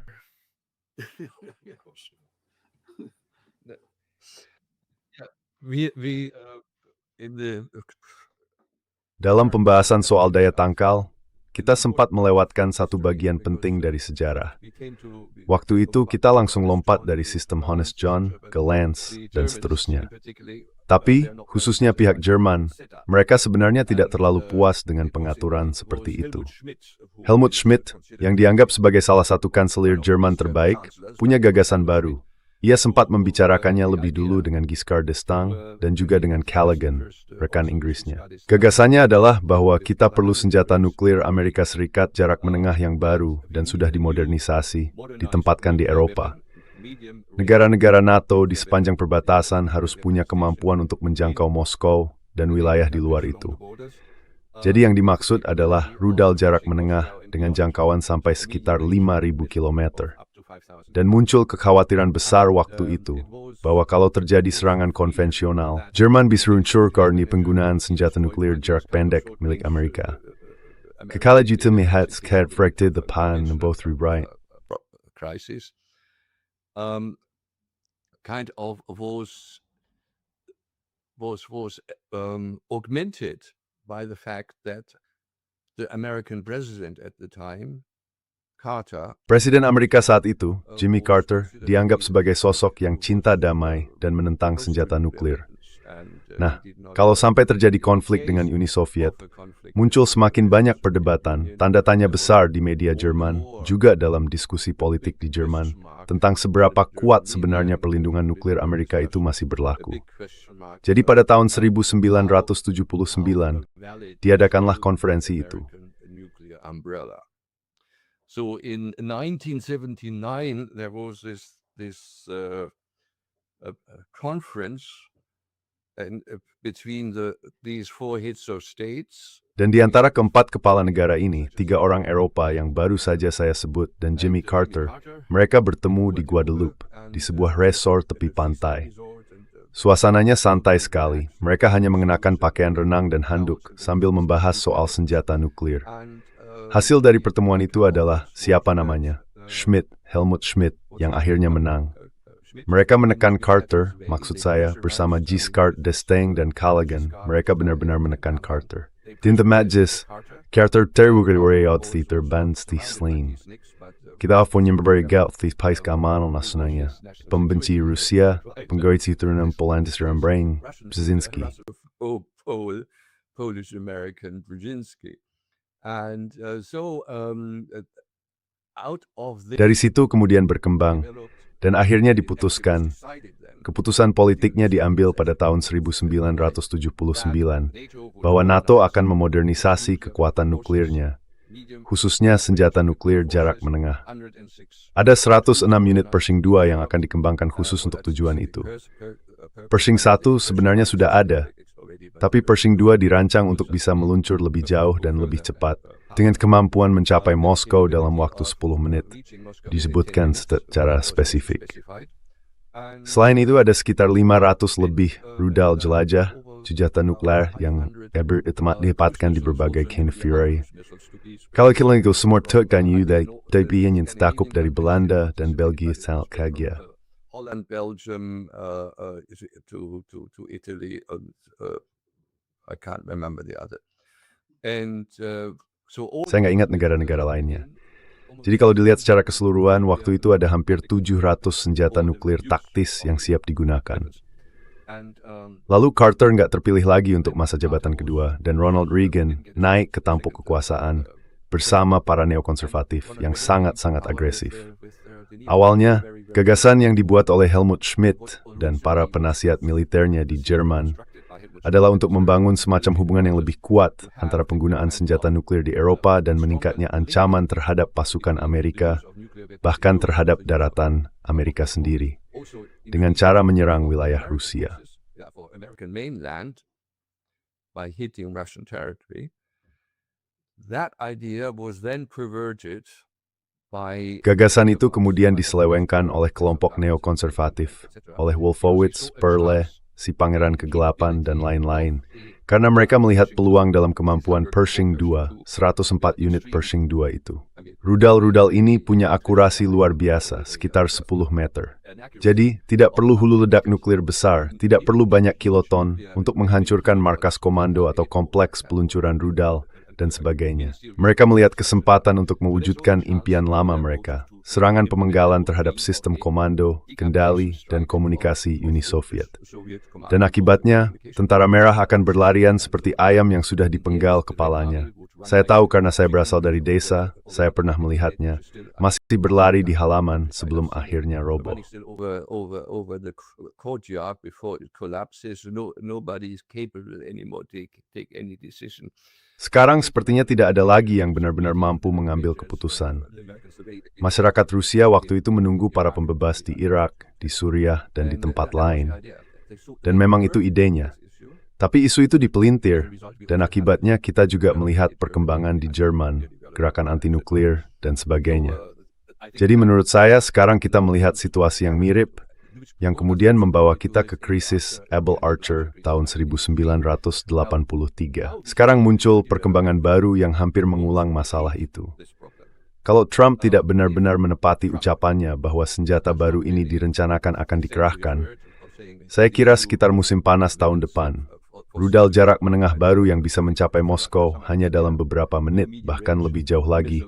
Dalam pembahasan soal daya tangkal, kita sempat melewatkan satu bagian penting dari sejarah. Waktu itu kita langsung lompat dari sistem Honest John ke Lance dan seterusnya. Tapi, khususnya pihak Jerman, mereka sebenarnya tidak terlalu puas dengan pengaturan seperti itu. Helmut Schmidt, yang dianggap sebagai salah satu kanselir Jerman terbaik, punya gagasan baru. Ia sempat membicarakannya lebih dulu dengan Giscard d'Estaing dan juga dengan Callaghan, rekan Inggrisnya. Gagasannya adalah bahwa kita perlu senjata nuklir Amerika Serikat jarak menengah yang baru dan sudah dimodernisasi, ditempatkan di Eropa. Negara-negara NATO di sepanjang perbatasan harus punya kemampuan untuk menjangkau Moskow dan wilayah di luar itu. Jadi yang dimaksud adalah rudal jarak menengah dengan jangkauan sampai sekitar 5.000 km. Dan muncul kekhawatiran besar waktu itu bahwa kalau terjadi serangan konvensional, Jerman bisa runtuh karena penggunaan senjata nuklir jarak pendek milik Amerika. Kekala itu melihat fracted the pan both right. Crisis kind of was augmented by the fact that the American president at the time, Carter, Presiden Amerika saat itu, Jimmy Carter, dianggap sebagai sosok yang cinta damai dan menentang senjata nuklir. Nah, kalau sampai terjadi konflik dengan Uni Soviet, muncul semakin banyak perdebatan, tanda tanya besar di media Jerman, juga dalam diskusi politik di Jerman, tentang seberapa kuat sebenarnya perlindungan nuklir Amerika itu masih berlaku. Jadi pada tahun 1979, diadakanlah konferensi itu. So in 1979, there was this conference between these four heads of states. Dan di antara keempat kepala negara ini, 3 orang Eropa yang baru saja saya sebut dan Jimmy Carter, mereka bertemu di Guadeloupe, di sebuah resort tepi pantai. Suasananya santai sekali, mereka hanya mengenakan pakaian renang dan handuk sambil membahas soal senjata nuklir. Hasil dari pertemuan itu adalah, siapa namanya? Schmidt, Helmut Schmidt, yang akhirnya menang. Mereka menekan Carter, maksud saya, bersama Giscard d'Estaing dan Callaghan. Mereka benar-benar menekan Carter. Tinta Magis, Carter terwujud di terbang di sling. Kita punya beberapa di pais keamanan nasionalnya. Pembenci Rusia, penggaris turunan Polandis dan Brain, Brzezinski. Polish American Brzezinski. And out of this, dari situ kemudian berkembang. Dan akhirnya diputuskan, keputusan politiknya diambil pada tahun 1979, bahwa NATO akan memodernisasi kekuatan nuklirnya, khususnya senjata nuklir jarak menengah. Ada 106 unit Pershing II yang akan dikembangkan khusus untuk tujuan itu. Pershing I sebenarnya sudah ada, tapi Pershing II dirancang untuk bisa meluncur lebih jauh dan lebih cepat, dengan kemampuan mencapai Moskow dalam waktu 10 menit, disebutkan secara spesifik. Selain itu ada sekitar 500 lebih rudal jelajah, senjata nuklir yang didapatkan di berbagai configurasi. Kalau kita itu semua terkait dari yang tercakup dari Belanda dan Belgia sangat kagia. Holland, Belgium, to Italy, I can't remember the other. And saya nggak ingat negara-negara lainnya. Jadi kalau dilihat secara keseluruhan, waktu itu ada hampir 700 senjata nuklir taktis yang siap digunakan. Lalu Carter nggak terpilih lagi untuk masa jabatan kedua, dan Ronald Reagan naik ke tampuk kekuasaan bersama para neokonservatif yang sangat-sangat agresif. Awalnya, gagasan yang dibuat oleh Helmut Schmidt dan para penasihat militernya di Jerman adalah untuk membangun semacam hubungan yang lebih kuat antara penggunaan senjata nuklir di Eropa dan meningkatnya ancaman terhadap pasukan Amerika, bahkan terhadap daratan Amerika sendiri, dengan cara menyerang wilayah Rusia. Gagasan itu kemudian diselewengkan oleh kelompok neokonservatif, oleh Wolfowitz, Perle, si Pangeran Kegelapan, dan lain-lain, karena mereka melihat peluang dalam kemampuan Pershing II, 104 unit Pershing II itu. Rudal-rudal ini punya akurasi luar biasa, sekitar 10 meter. Jadi, tidak perlu hulu ledak nuklir besar, tidak perlu banyak kiloton untuk menghancurkan markas komando atau kompleks peluncuran rudal, dan sebagainya. Mereka melihat kesempatan untuk mewujudkan impian lama mereka, serangan pemenggalan terhadap sistem komando, kendali, dan komunikasi Uni Soviet. Dan akibatnya, tentara merah akan berlarian seperti ayam yang sudah dipenggal kepalanya. Saya tahu karena saya berasal dari desa, saya pernah melihatnya, masih berlari di halaman sebelum akhirnya roboh. Sekarang sepertinya tidak ada lagi yang benar-benar mampu mengambil keputusan. Masyarakat Rusia waktu itu menunggu para pembebas di Irak, di Suriah, dan di tempat lain. Dan memang itu idenya. Tapi isu itu dipelintir, dan akibatnya kita juga melihat perkembangan di Jerman, gerakan anti-nuklir, dan sebagainya. Jadi menurut saya sekarang kita melihat situasi yang mirip, yang kemudian membawa kita ke krisis Able Archer tahun 1983. Sekarang muncul perkembangan baru yang hampir mengulang masalah itu. Kalau Trump tidak benar-benar menepati ucapannya bahwa senjata baru ini direncanakan akan dikerahkan, saya kira sekitar musim panas tahun depan, rudal jarak menengah baru yang bisa mencapai Moskow hanya dalam beberapa menit, bahkan lebih jauh lagi.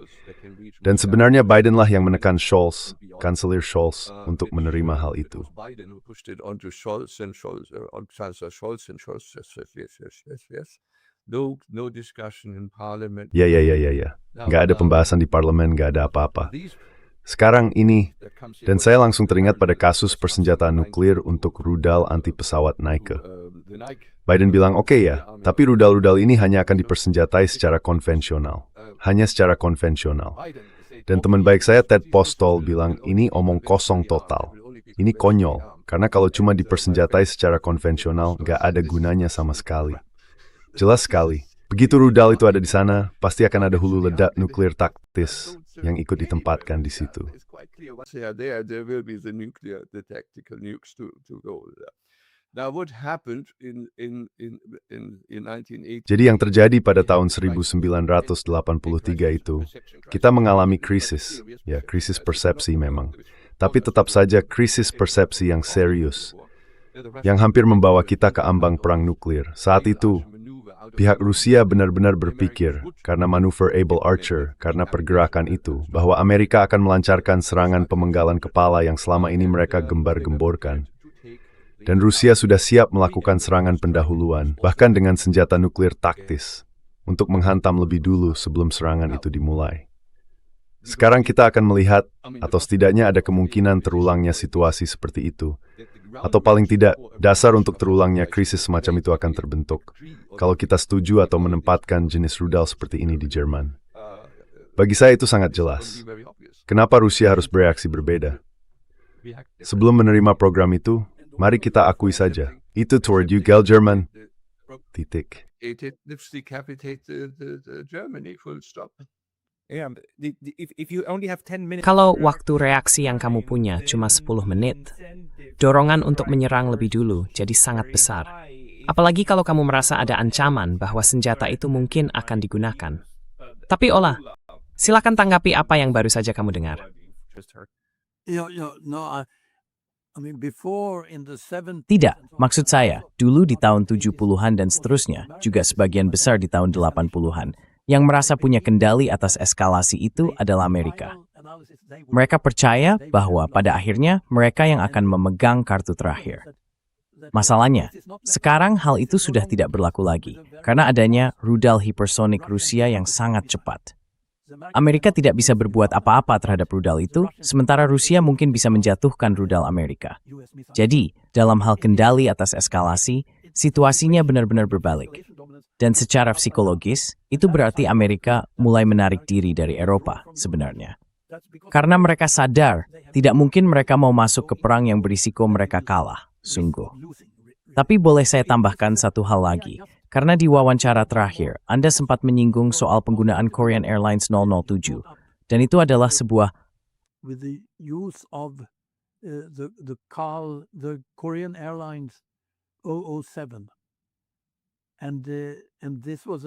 Dan sebenarnya Biden lah yang menekan Scholz, Kanselir Scholz, untuk menerima hal itu. Ya. Nggak ada pembahasan di parlemen, nggak ada apa-apa. Sekarang ini, dan saya langsung teringat pada kasus persenjataan nuklir untuk rudal anti pesawat Nike. Biden bilang, oke ya, tapi rudal-rudal ini hanya akan dipersenjatai secara konvensional. Hanya secara konvensional. Dan teman baik saya Ted Postol bilang, ini omong kosong total. Ini konyol, karena kalau cuma dipersenjatai secara konvensional, nggak ada gunanya sama sekali. Jelas sekali. Begitu rudal itu ada di sana, pasti akan ada hulu ledak nuklir taktis yang ikut ditempatkan di situ. Jadi yang terjadi pada tahun 1983 itu, kita mengalami krisis. Ya, krisis persepsi memang. Tapi tetap saja krisis persepsi yang serius. Yang hampir membawa kita ke ambang perang nuklir. Saat itu, pihak Rusia benar-benar berpikir, karena manuver Able Archer, karena pergerakan itu, bahwa Amerika akan melancarkan serangan pemenggalan kepala yang selama ini mereka gembar-gemborkan. Dan Rusia sudah siap melakukan serangan pendahuluan, bahkan dengan senjata nuklir taktis, untuk menghantam lebih dulu sebelum serangan itu dimulai. Sekarang kita akan melihat, atau setidaknya ada kemungkinan terulangnya situasi seperti itu. Atau paling tidak, dasar untuk terulangnya krisis semacam itu akan terbentuk kalau kita setuju atau menempatkan jenis rudal seperti ini di Jerman. Bagi saya itu sangat jelas. Kenapa Rusia harus bereaksi berbeda? Sebelum menerima program itu, mari kita akui saja, itu toward you, Gel German. Titik. Kalau waktu reaksi yang kamu punya cuma 10 menit, dorongan untuk menyerang lebih dulu jadi sangat besar. Apalagi kalau kamu merasa ada ancaman bahwa senjata itu mungkin akan digunakan. Tapi Ola, silakan tanggapi apa yang baru saja kamu dengar. Tidak, maksud saya, dulu di tahun 70-an dan seterusnya, juga sebagian besar di tahun 80-an, yang merasa punya kendali atas eskalasi itu adalah Amerika. Mereka percaya bahwa pada akhirnya mereka yang akan memegang kartu terakhir. Masalahnya, sekarang hal itu sudah tidak berlaku lagi, karena adanya rudal hipersonik Rusia yang sangat cepat. Amerika tidak bisa berbuat apa-apa terhadap rudal itu, sementara Rusia mungkin bisa menjatuhkan rudal Amerika. Jadi, dalam hal kendali atas eskalasi, situasinya benar-benar berbalik. Dan secara psikologis, itu berarti Amerika mulai menarik diri dari Eropa sebenarnya. Karena mereka sadar, tidak mungkin mereka mau masuk ke perang yang berisiko mereka kalah, sungguh. Tapi boleh saya tambahkan satu hal lagi, karena di wawancara terakhir, Anda sempat menyinggung soal penggunaan Korean Airlines 007, dan itu adalah sebuah with the use of the Korean Airlines 007. And this was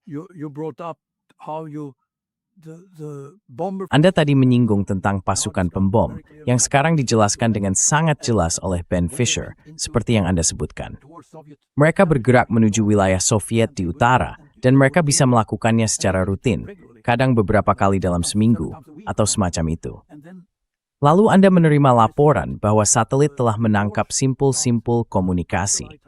you brought up how the bomber. Anda tadi menyinggung tentang pasukan pembom yang sekarang dijelaskan dengan sangat jelas oleh Ben Fisher, seperti yang Anda sebutkan. Mereka bergerak menuju wilayah Soviet di utara, dan mereka bisa melakukannya secara rutin, kadang beberapa kali dalam seminggu, atau semacam itu. Lalu Anda menerima laporan bahwa satelit telah menangkap simpul-simpul komunikasi.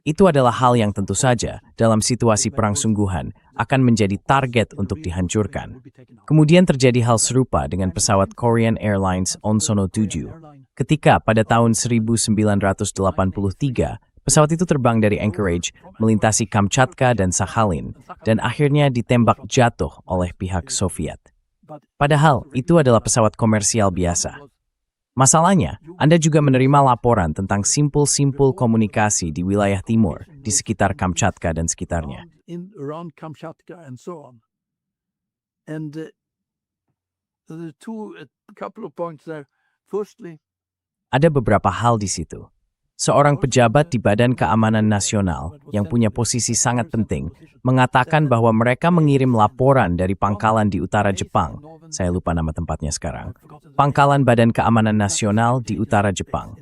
Itu adalah hal yang tentu saja, dalam situasi perang sungguhan, akan menjadi target untuk dihancurkan. Kemudian terjadi hal serupa dengan pesawat Korean Airlines Onsono 7, ketika pada tahun 1983, pesawat itu terbang dari Anchorage, melintasi Kamchatka dan Sakhalin, dan akhirnya ditembak jatuh oleh pihak Soviet. Padahal, itu adalah pesawat komersial biasa. Masalahnya, Anda juga menerima laporan tentang simpul-simpul komunikasi di wilayah timur, di sekitar Kamchatka dan sekitarnya. Around Kamchatka and so on. And the a couple of points there. Firstly, Ada beberapa hal di situ. Seorang pejabat di Badan Keamanan Nasional yang punya posisi sangat penting mengatakan bahwa mereka mengirim laporan dari pangkalan di utara Jepang. Saya lupa nama tempatnya sekarang. Pangkalan Badan Keamanan Nasional di utara Jepang.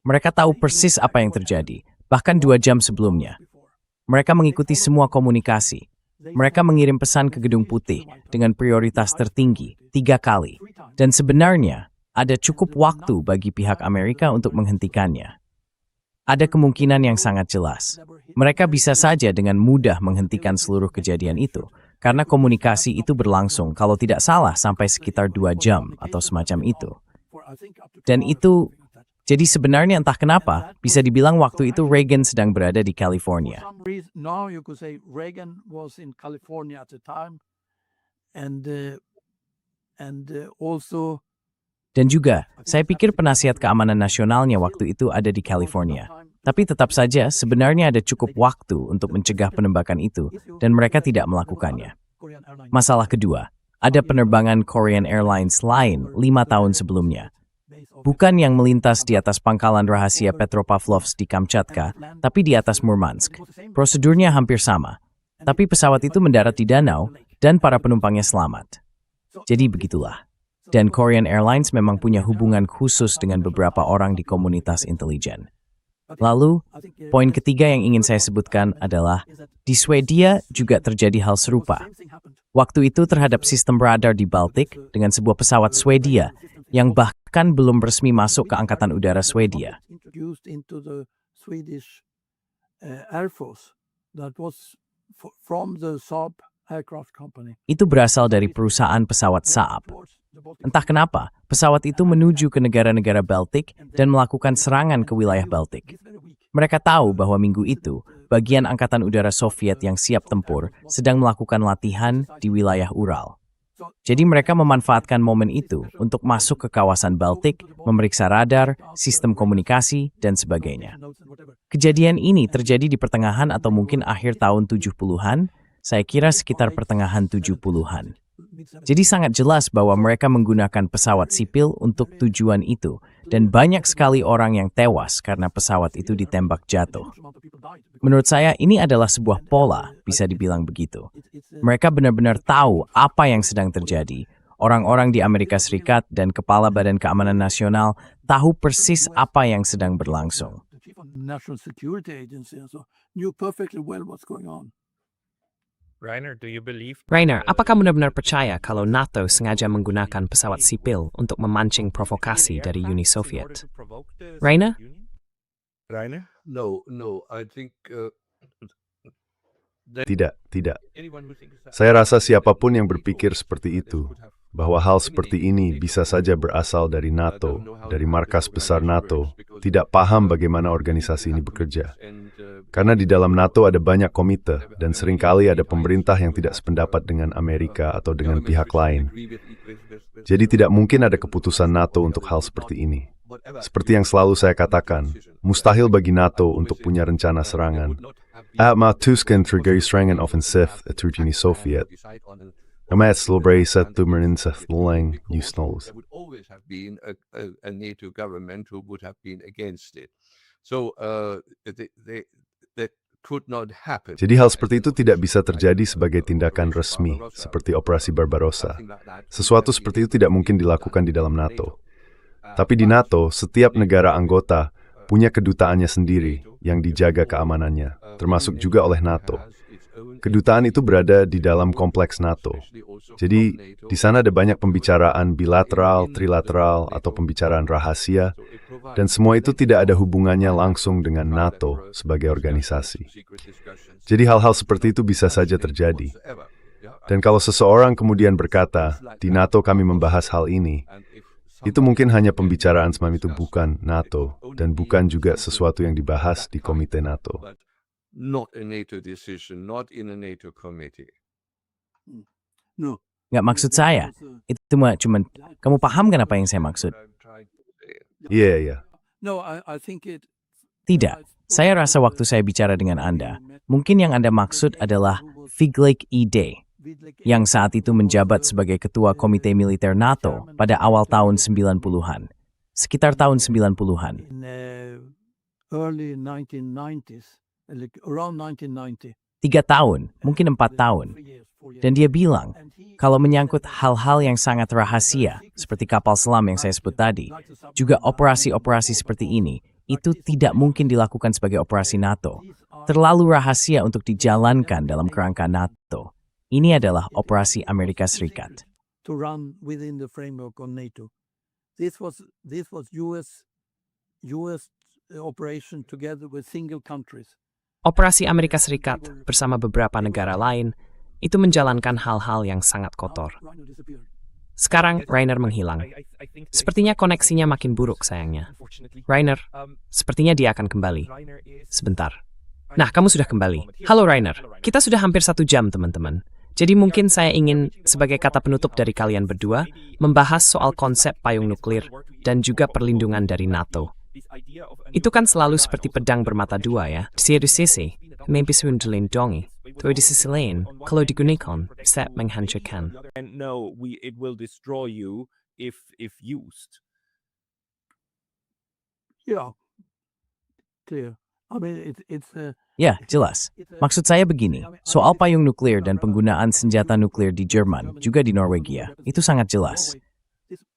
Mereka tahu persis apa yang terjadi, bahkan 2 jam sebelumnya. Mereka mengikuti semua komunikasi. Mereka mengirim pesan ke Gedung Putih dengan prioritas tertinggi 3 kali. Dan sebenarnya, ada cukup waktu bagi pihak Amerika untuk menghentikannya. Ada kemungkinan yang sangat jelas. Mereka bisa saja dengan mudah menghentikan seluruh kejadian itu, karena komunikasi itu berlangsung kalau tidak salah sampai sekitar 2 jam atau semacam itu. Dan itu, jadi sebenarnya entah kenapa, bisa dibilang waktu itu Reagan sedang berada di California. for some reason, now you could say Reagan was in California at the time, and also. Dan juga, saya pikir penasihat keamanan nasionalnya waktu itu ada di California. Tapi tetap saja, sebenarnya ada cukup waktu untuk mencegah penembakan itu, dan mereka tidak melakukannya. Masalah kedua, ada penerbangan Korean Airlines lain 5 tahun sebelumnya. Bukan yang melintas di atas pangkalan rahasia Petropavlovsk di Kamchatka, tapi di atas Murmansk. Prosedurnya hampir sama. Tapi pesawat itu mendarat di danau, dan para penumpangnya selamat. Jadi begitulah. Dan Korean Airlines memang punya hubungan khusus dengan beberapa orang di komunitas intelijen. Lalu, poin ketiga yang ingin saya sebutkan adalah, di Swedia juga terjadi hal serupa. Waktu itu terhadap sistem radar di Baltik dengan sebuah pesawat Swedia yang bahkan belum resmi masuk ke Angkatan Udara Swedia. Introduced into the Swedish Air Force that was from the Saab aircraft company. Itu berasal dari perusahaan pesawat Saab. Entah kenapa, pesawat itu menuju ke negara-negara Baltik dan melakukan serangan ke wilayah Baltik. Mereka tahu bahwa minggu itu, bagian Angkatan Udara Soviet yang siap tempur sedang melakukan latihan di wilayah Ural. Jadi mereka memanfaatkan momen itu untuk masuk ke kawasan Baltik, memeriksa radar, sistem komunikasi, dan sebagainya. Kejadian ini terjadi di pertengahan atau mungkin akhir tahun 70-an, saya kira sekitar pertengahan 70-an. Jadi sangat jelas bahwa mereka menggunakan pesawat sipil untuk tujuan itu, dan banyak sekali orang yang tewas karena pesawat itu ditembak jatuh. Menurut saya ini adalah sebuah pola, bisa dibilang begitu. Mereka benar-benar tahu apa yang sedang terjadi. Orang-orang di Amerika Serikat dan Kepala Badan Keamanan Nasional tahu persis apa yang sedang berlangsung. National Security Agency knew perfectly well what's going on. Rainer, apakah benar-benar percaya kalau NATO sengaja menggunakan pesawat sipil untuk memancing provokasi dari Uni Soviet? Rainer? No, I think Tidak. Saya rasa siapapun yang berpikir seperti itu, bahwa hal seperti ini bisa saja berasal dari NATO, dari markas besar NATO, tidak paham bagaimana organisasi ini bekerja. Karena di dalam NATO ada banyak komite, dan seringkali ada pemerintah yang tidak sependapat dengan Amerika atau dengan pihak lain. Jadi tidak mungkin ada keputusan NATO untuk hal seperti ini. Seperti yang selalu saya katakan, mustahil bagi NATO untuk punya rencana serangan. Tusken trigger serangan offensif terhadap Uni Soviet. There would always have been a NATO government who would have been against it. So that could not happen. Jadi hal seperti itu tidak bisa terjadi sebagai tindakan resmi, seperti Operasi Barbarossa. Sesuatu seperti itu tidak mungkin dilakukan di dalam NATO. Tapi di NATO, setiap negara anggota punya kedutaannya sendiri yang dijaga keamanannya, termasuk juga oleh NATO. Kedutaan itu berada di dalam kompleks NATO. Jadi, di sana ada banyak pembicaraan bilateral, trilateral, atau pembicaraan rahasia, dan semua itu tidak ada hubungannya langsung dengan NATO sebagai organisasi. Jadi hal-hal seperti itu bisa saja terjadi. Dan kalau seseorang kemudian berkata, di NATO kami membahas hal ini, itu mungkin hanya pembicaraan semacam itu bukan NATO, dan bukan juga sesuatu yang dibahas di Komite NATO. Not a NATO decision, not in a NATO committee. No. Nggak maksud saya. Itu cuma kamu paham kan apa yang saya maksud? Iya. No, I think it. Tidak. Saya rasa waktu saya bicara dengan Anda, mungkin yang Anda maksud adalah Fig Lake E-Day. yang saat itu menjabat sebagai ketua Komite Militer NATO pada awal tahun 90-an. Sekitar tahun 90-an. In early 1990s, like around 1990. 3 tahun, mungkin 4 tahun. Dan dia bilang, kalau menyangkut hal-hal yang sangat rahasia, seperti kapal selam yang saya sebut tadi, juga operasi-operasi seperti ini, itu tidak mungkin dilakukan sebagai operasi NATO. Terlalu rahasia untuk dijalankan dalam kerangka NATO. Ini adalah operasi Amerika Serikat. To run within the framework of NATO. This was US operation together with single countries. Operasi Amerika Serikat bersama beberapa negara lain itu menjalankan hal-hal yang sangat kotor. Sekarang Rainer menghilang. Sepertinya koneksinya makin buruk sayangnya. Rainer, sepertinya dia akan kembali. Sebentar. Nah, kamu sudah kembali. Halo Rainer, kita sudah hampir 1 jam teman-teman. Jadi mungkin saya ingin, sebagai kata penutup dari kalian berdua, membahas soal konsep payung nuklir dan juga perlindungan dari NATO. Itu kan selalu seperti pedang bermata dua ya. Di satu sisi, bisa melindungi. Tapi di sisi lain, kalau digunakan, bisa menghancurkan. And no, it will destroy you if used. Yeah, clear. I mean, it's Ya, jelas. Maksud saya begini, soal payung nuklir dan penggunaan senjata nuklir di Jerman, juga di Norwegia, itu sangat jelas.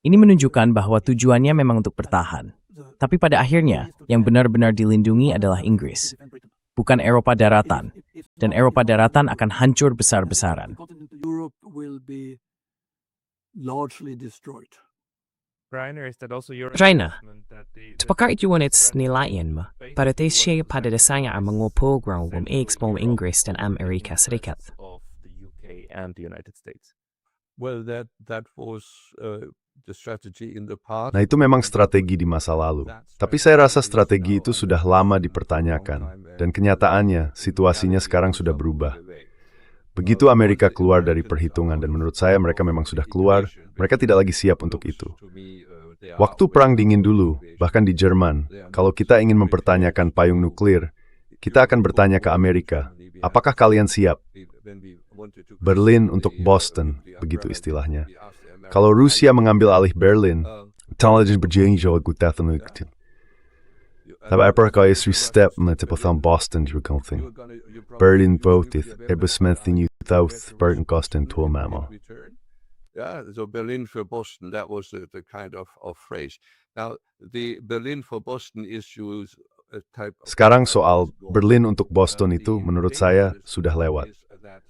Ini menunjukkan bahwa tujuannya memang untuk bertahan. Tapi pada akhirnya, yang benar-benar dilindungi adalah Inggris, bukan Eropa daratan. Dan Eropa daratan akan hancur besar-besaran. Europe will be largely destroyed. Rainer, is that also your Rainer, assessment that apakah itu wanita nilaian mo? Pada siya pada dasarnya ang mga program ng Inggris dan Amerika Serikat. of the UK and the United States? Well, that was the strategy in the past. Nah, itu memang strategi di masa lalu. Tapi saya rasa strategi itu sudah lama dipertanyakan. Dan kenyataannya, situasinya sekarang sudah berubah. Begitu Amerika keluar dari perhitungan, dan menurut saya mereka memang sudah keluar, mereka tidak lagi siap untuk itu. Waktu Perang Dingin dulu, bahkan di Jerman, kalau kita ingin mempertanyakan payung nuklir, kita akan bertanya ke Amerika, apakah kalian siap? Berlin untuk Boston, begitu istilahnya. Kalau Rusia mengambil alih Berlin, intelligence berjanji gutat nuklir. Tapi apakah istri step menyebutkan Boston juga penting? Berlin voted, besmenting South Bergen Kosten Tourmamo. Yeah, so Berlin for Boston, that was the kind of phrase. Now, the Berlin for Boston issues a type of... Sekarang soal Berlin untuk Boston itu menurut saya sudah lewat.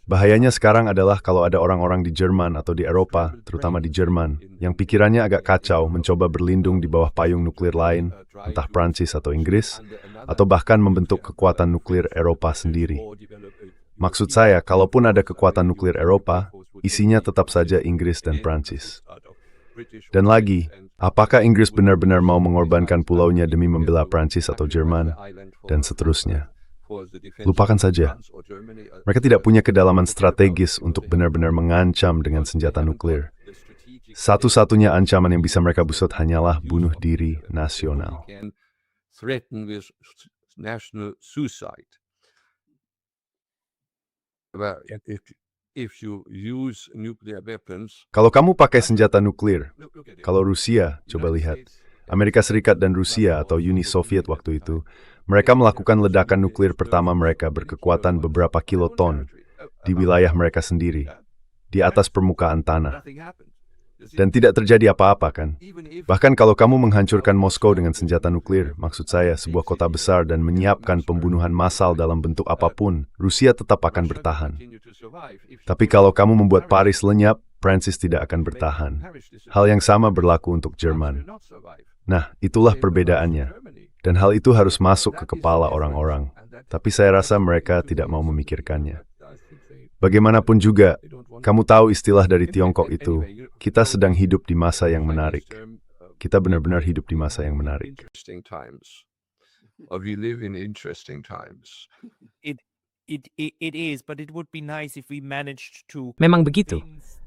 Bahayanya sekarang adalah kalau ada orang-orang di Jerman atau di Eropa, terutama di Jerman, yang pikirannya agak kacau mencoba berlindung di bawah payung nuklir lain, entah Prancis atau Inggris, atau bahkan membentuk kekuatan nuklir Eropa sendiri. Maksud saya, kalaupun ada kekuatan nuklir Eropa, isinya tetap saja Inggris dan Prancis. Dan lagi, apakah Inggris benar-benar mau mengorbankan pulaunya demi membela Prancis atau Jerman, dan seterusnya? Lupakan saja. Mereka tidak punya kedalaman strategis untuk benar-benar mengancam dengan senjata nuklir. Satu-satunya ancaman yang bisa mereka busut hanyalah bunuh diri nasional. Threaten with national suicide. Well, if you use nuclear weapons, Kalau kamu pakai senjata nuklir, kalau Rusia, coba lihat, Amerika Serikat dan Rusia atau Uni Soviet waktu itu, mereka melakukan ledakan nuklir pertama mereka berkekuatan beberapa kiloton di wilayah mereka sendiri, di atas permukaan tanah. Dan tidak terjadi apa-apa kan? Bahkan kalau kamu menghancurkan Moskow dengan senjata nuklir, maksud saya sebuah kota besar dan menyiapkan pembunuhan massal dalam bentuk apapun, Rusia tetap akan bertahan. Tapi kalau kamu membuat Paris lenyap, Prancis tidak akan bertahan. Hal yang sama berlaku untuk Jerman. Nah, itulah perbedaannya. Dan hal itu harus masuk ke kepala orang-orang. Tapi saya rasa mereka tidak mau memikirkannya. Bagaimanapun juga, kamu tahu istilah dari Tiongkok itu, kita sedang hidup di masa yang menarik. Kita benar-benar hidup di masa yang menarik. interesting times. Or we live in interesting times. It is, but it would be nice if we managed to... Memang begitu.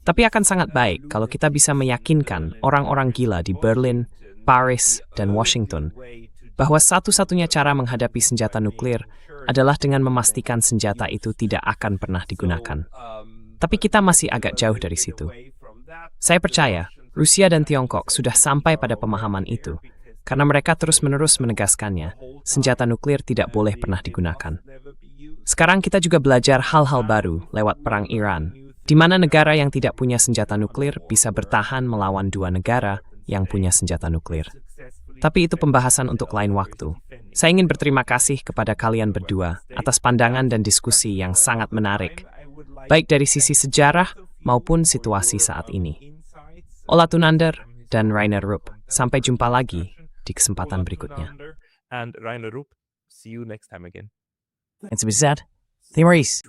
Tapi akan sangat baik kalau kita bisa meyakinkan orang-orang gila di Berlin, Paris, dan Washington bahwa satu-satunya cara menghadapi senjata nuklir adalah dengan memastikan senjata itu tidak akan pernah digunakan. Tapi kita masih agak jauh dari situ. Saya percaya Rusia dan Tiongkok sudah sampai pada pemahaman itu, karena mereka terus-menerus menegaskannya, senjata nuklir tidak boleh pernah digunakan. Sekarang kita juga belajar hal-hal baru lewat perang Iran, di mana negara yang tidak punya senjata nuklir bisa bertahan melawan dua negara yang punya senjata nuklir. Tapi itu pembahasan untuk lain waktu. Saya ingin berterima kasih kepada kalian berdua atas pandangan dan diskusi yang sangat menarik, baik dari sisi sejarah maupun situasi saat ini. Ola Tunander dan Rainer Rupp, sampai jumpa lagi di kesempatan berikutnya. And Rainer Rupp, see you next time again. It's Bizet. Timorese.